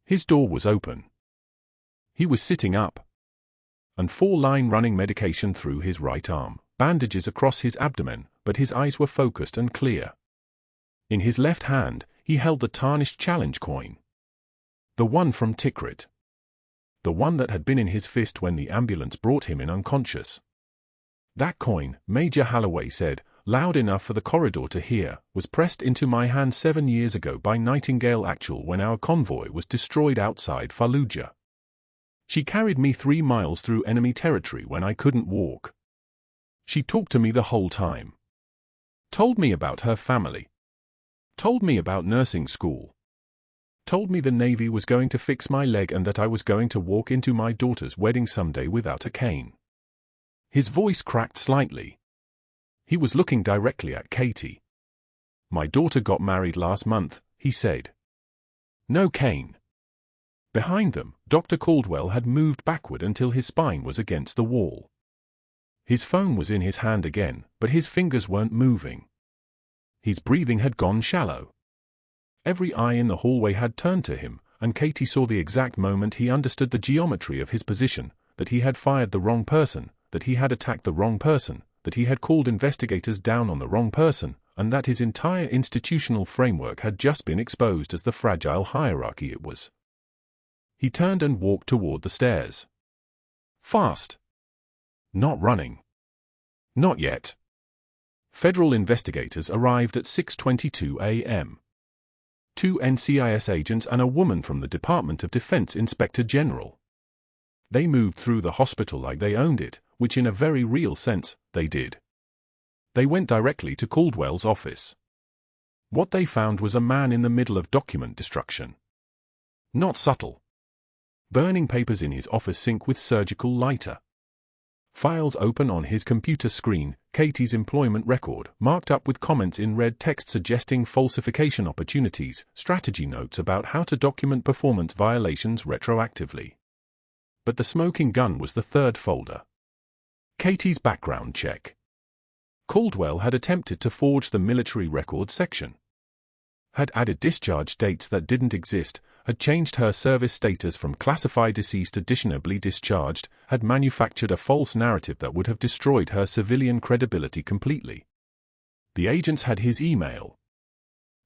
His door was open. He was sitting up. And 4-line running medication through his right arm, bandages across his abdomen, but his eyes were focused and clear. In his left hand, he held the tarnished challenge coin. The one from Tikrit. The one that had been in his fist when the ambulance brought him in unconscious. "That coin," Major Holloway said, loud enough for the corridor to hear, "was pressed into my hand 7 years ago by Nightingale Actual when our convoy was destroyed outside Fallujah. She carried me 3 miles through enemy territory when I couldn't walk. She talked to me the whole time. Told me about her family. Told me about nursing school. Told me the Navy was going to fix my leg and that I was going to walk into my daughter's wedding someday without a cane." His voice cracked slightly. He was looking directly at Katie. "My daughter got married last month," he said. "No cane." Behind them, Dr. Caldwell had moved backward until his spine was against the wall. His phone was in his hand again, but his fingers weren't moving. His breathing had gone shallow. Every eye in the hallway had turned to him, and Katie saw the exact moment he understood the geometry of his position, that he had fired the wrong person, that he had attacked the wrong person, that he had called investigators down on the wrong person, and that his entire institutional framework had just been exposed as the fragile hierarchy it was. He turned and walked toward the stairs. Fast. Not running. Not yet. Federal investigators arrived at 6:22 a.m. Two NCIS agents and a woman from the Department of Defense Inspector General. They moved through the hospital like they owned it, which in a very real sense, they did. They went directly to Caldwell's office. What they found was a man in the middle of document destruction. Not subtle. Burning papers in his office sink with surgical lighter. Files open on his computer screen, Katie's employment record, marked up with comments in red text suggesting falsification opportunities, strategy notes about how to document performance violations retroactively. But the smoking gun was the third folder. Katie's background check. Caldwell had attempted to forge the military records section. Had added discharge dates that didn't exist, had changed her service status from classified deceased to dishonorably discharged, had manufactured a false narrative that would have destroyed her civilian credibility completely. The agents had his email.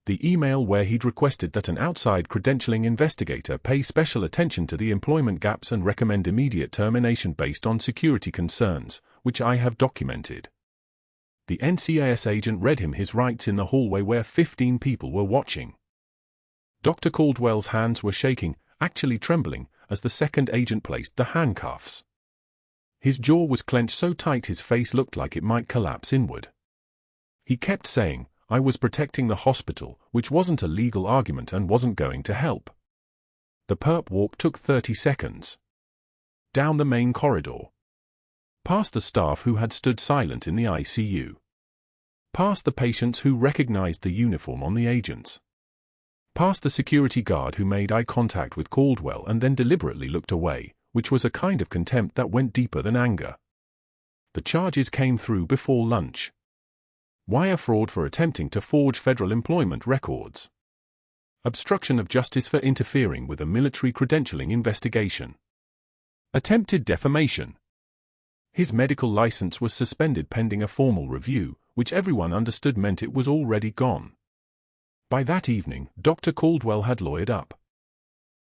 The email where he'd requested that an outside credentialing investigator pay special attention to the employment gaps and recommend immediate termination based on security concerns, which I have documented. The NCIS agent read him his rights in the hallway where 15 people were watching. Dr. Caldwell's hands were shaking, actually trembling, as the second agent placed the handcuffs. His jaw was clenched so tight his face looked like it might collapse inward. He kept saying, "I was protecting the hospital," which wasn't a legal argument and wasn't going to help. The perp walk took 30 seconds. Down the main corridor. Past the staff who had stood silent in the ICU. Past the patients who recognized the uniform on the agents. Past the security guard who made eye contact with Caldwell and then deliberately looked away, which was a kind of contempt that went deeper than anger. The charges came through before lunch. Wire fraud for attempting to forge federal employment records. Obstruction of justice for interfering with a military credentialing investigation. Attempted defamation. His medical license was suspended pending a formal review, which everyone understood meant it was already gone. By that evening, Dr. Caldwell had lawyered up.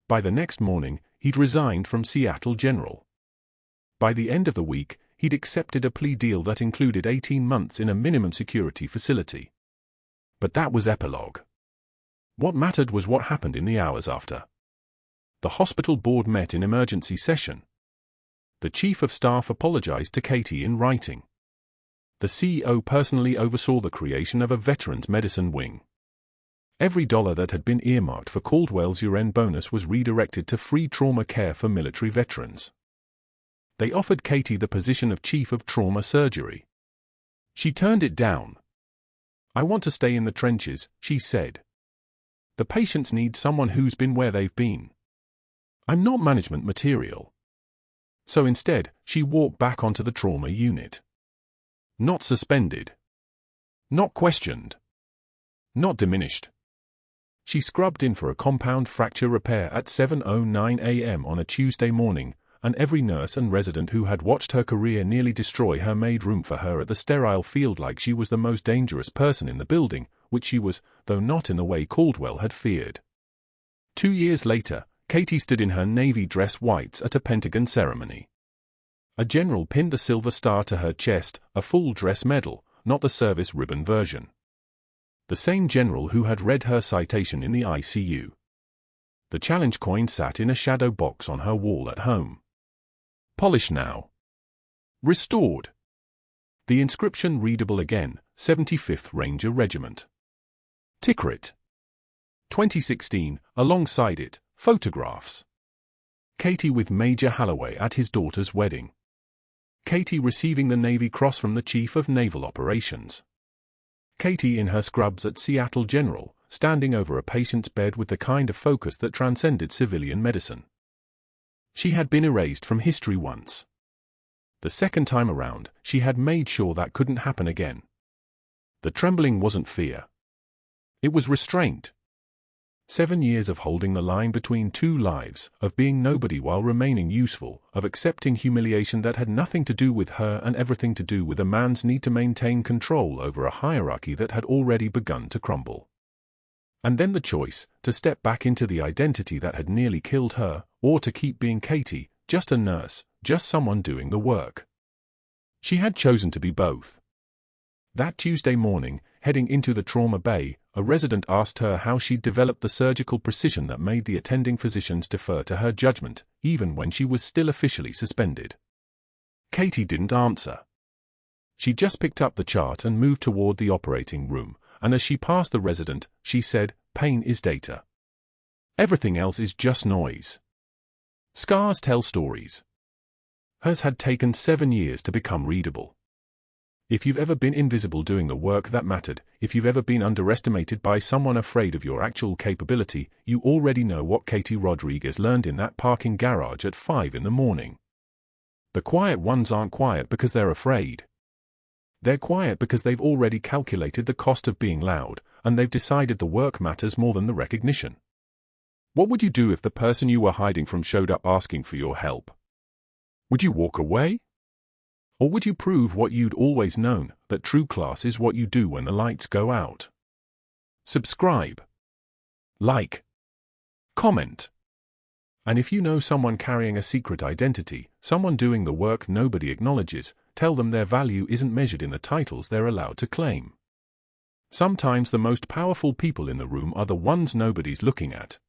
By the next morning, he'd resigned from Seattle General. By the end of the week, he'd accepted a plea deal that included 18 months in a minimum security facility. But that was epilogue. What mattered was what happened in the hours after. The hospital board met in emergency session. The chief of staff apologized to Katie in writing. The CEO personally oversaw the creation of a veterans medicine wing. Every dollar that had been earmarked for Caldwell's year-end bonus was redirected to free trauma care for military veterans. They offered Katie the position of chief of trauma surgery. She turned it down. "I want to stay in the trenches," she said. "The patients need someone who's been where they've been. I'm not management material." So instead, she walked back onto the trauma unit. Not suspended. Not questioned. Not diminished. She scrubbed in for a compound fracture repair at 7:09 a.m. on a Tuesday morning, and every nurse and resident who had watched her career nearly destroy her made room for her at the sterile field like she was the most dangerous person in the building, which she was, though not in the way Caldwell had feared. 2 years later, Katie stood in her navy dress whites at a Pentagon ceremony. A general pinned the silver star to her chest, a full dress medal, not the service ribbon version. The same general who had read her citation in the ICU. The challenge coin sat in a shadow box on her wall at home. Polished now. Restored. The inscription readable again, 75th Ranger Regiment. Tikrit. 2016, alongside it, photographs. Katie with Major Holloway at his daughter's wedding. Katie receiving the Navy Cross from the Chief of Naval Operations. Katie in her scrubs at Seattle General, standing over a patient's bed with the kind of focus that transcended civilian medicine. She had been erased from history once. The second time around, she had made sure that couldn't happen again. The trembling wasn't fear. It was restraint. 7 years of holding the line between two lives, of being nobody while remaining useful, of accepting humiliation that had nothing to do with her and everything to do with a man's need to maintain control over a hierarchy that had already begun to crumble. And then the choice, to step back into the identity that had nearly killed her, or to keep being Katie, just a nurse, just someone doing the work. She had chosen to be both. That Tuesday morning, heading into the trauma bay, a resident asked her how she'd developed the surgical precision that made the attending physicians defer to her judgment, even when she was still officially suspended. Katie didn't answer. She just picked up the chart and moved toward the operating room, and as she passed the resident, she said, "Pain is data. Everything else is just noise. Scars tell stories." Hers had taken 7 years to become readable. If you've ever been invisible doing the work that mattered, if you've ever been underestimated by someone afraid of your actual capability, you already know what Katie Rodriguez learned in that parking garage at 5 in the morning. The quiet ones aren't quiet because they're afraid. They're quiet because they've already calculated the cost of being loud, and they've decided the work matters more than the recognition. What would you do if the person you were hiding from showed up asking for your help? Would you walk away? Or would you prove what you'd always known, that true class is what you do when the lights go out? Subscribe. Like. Comment. And if you know someone carrying a secret identity, someone doing the work nobody acknowledges, tell them their value isn't measured in the titles they're allowed to claim. Sometimes the most powerful people in the room are the ones nobody's looking at.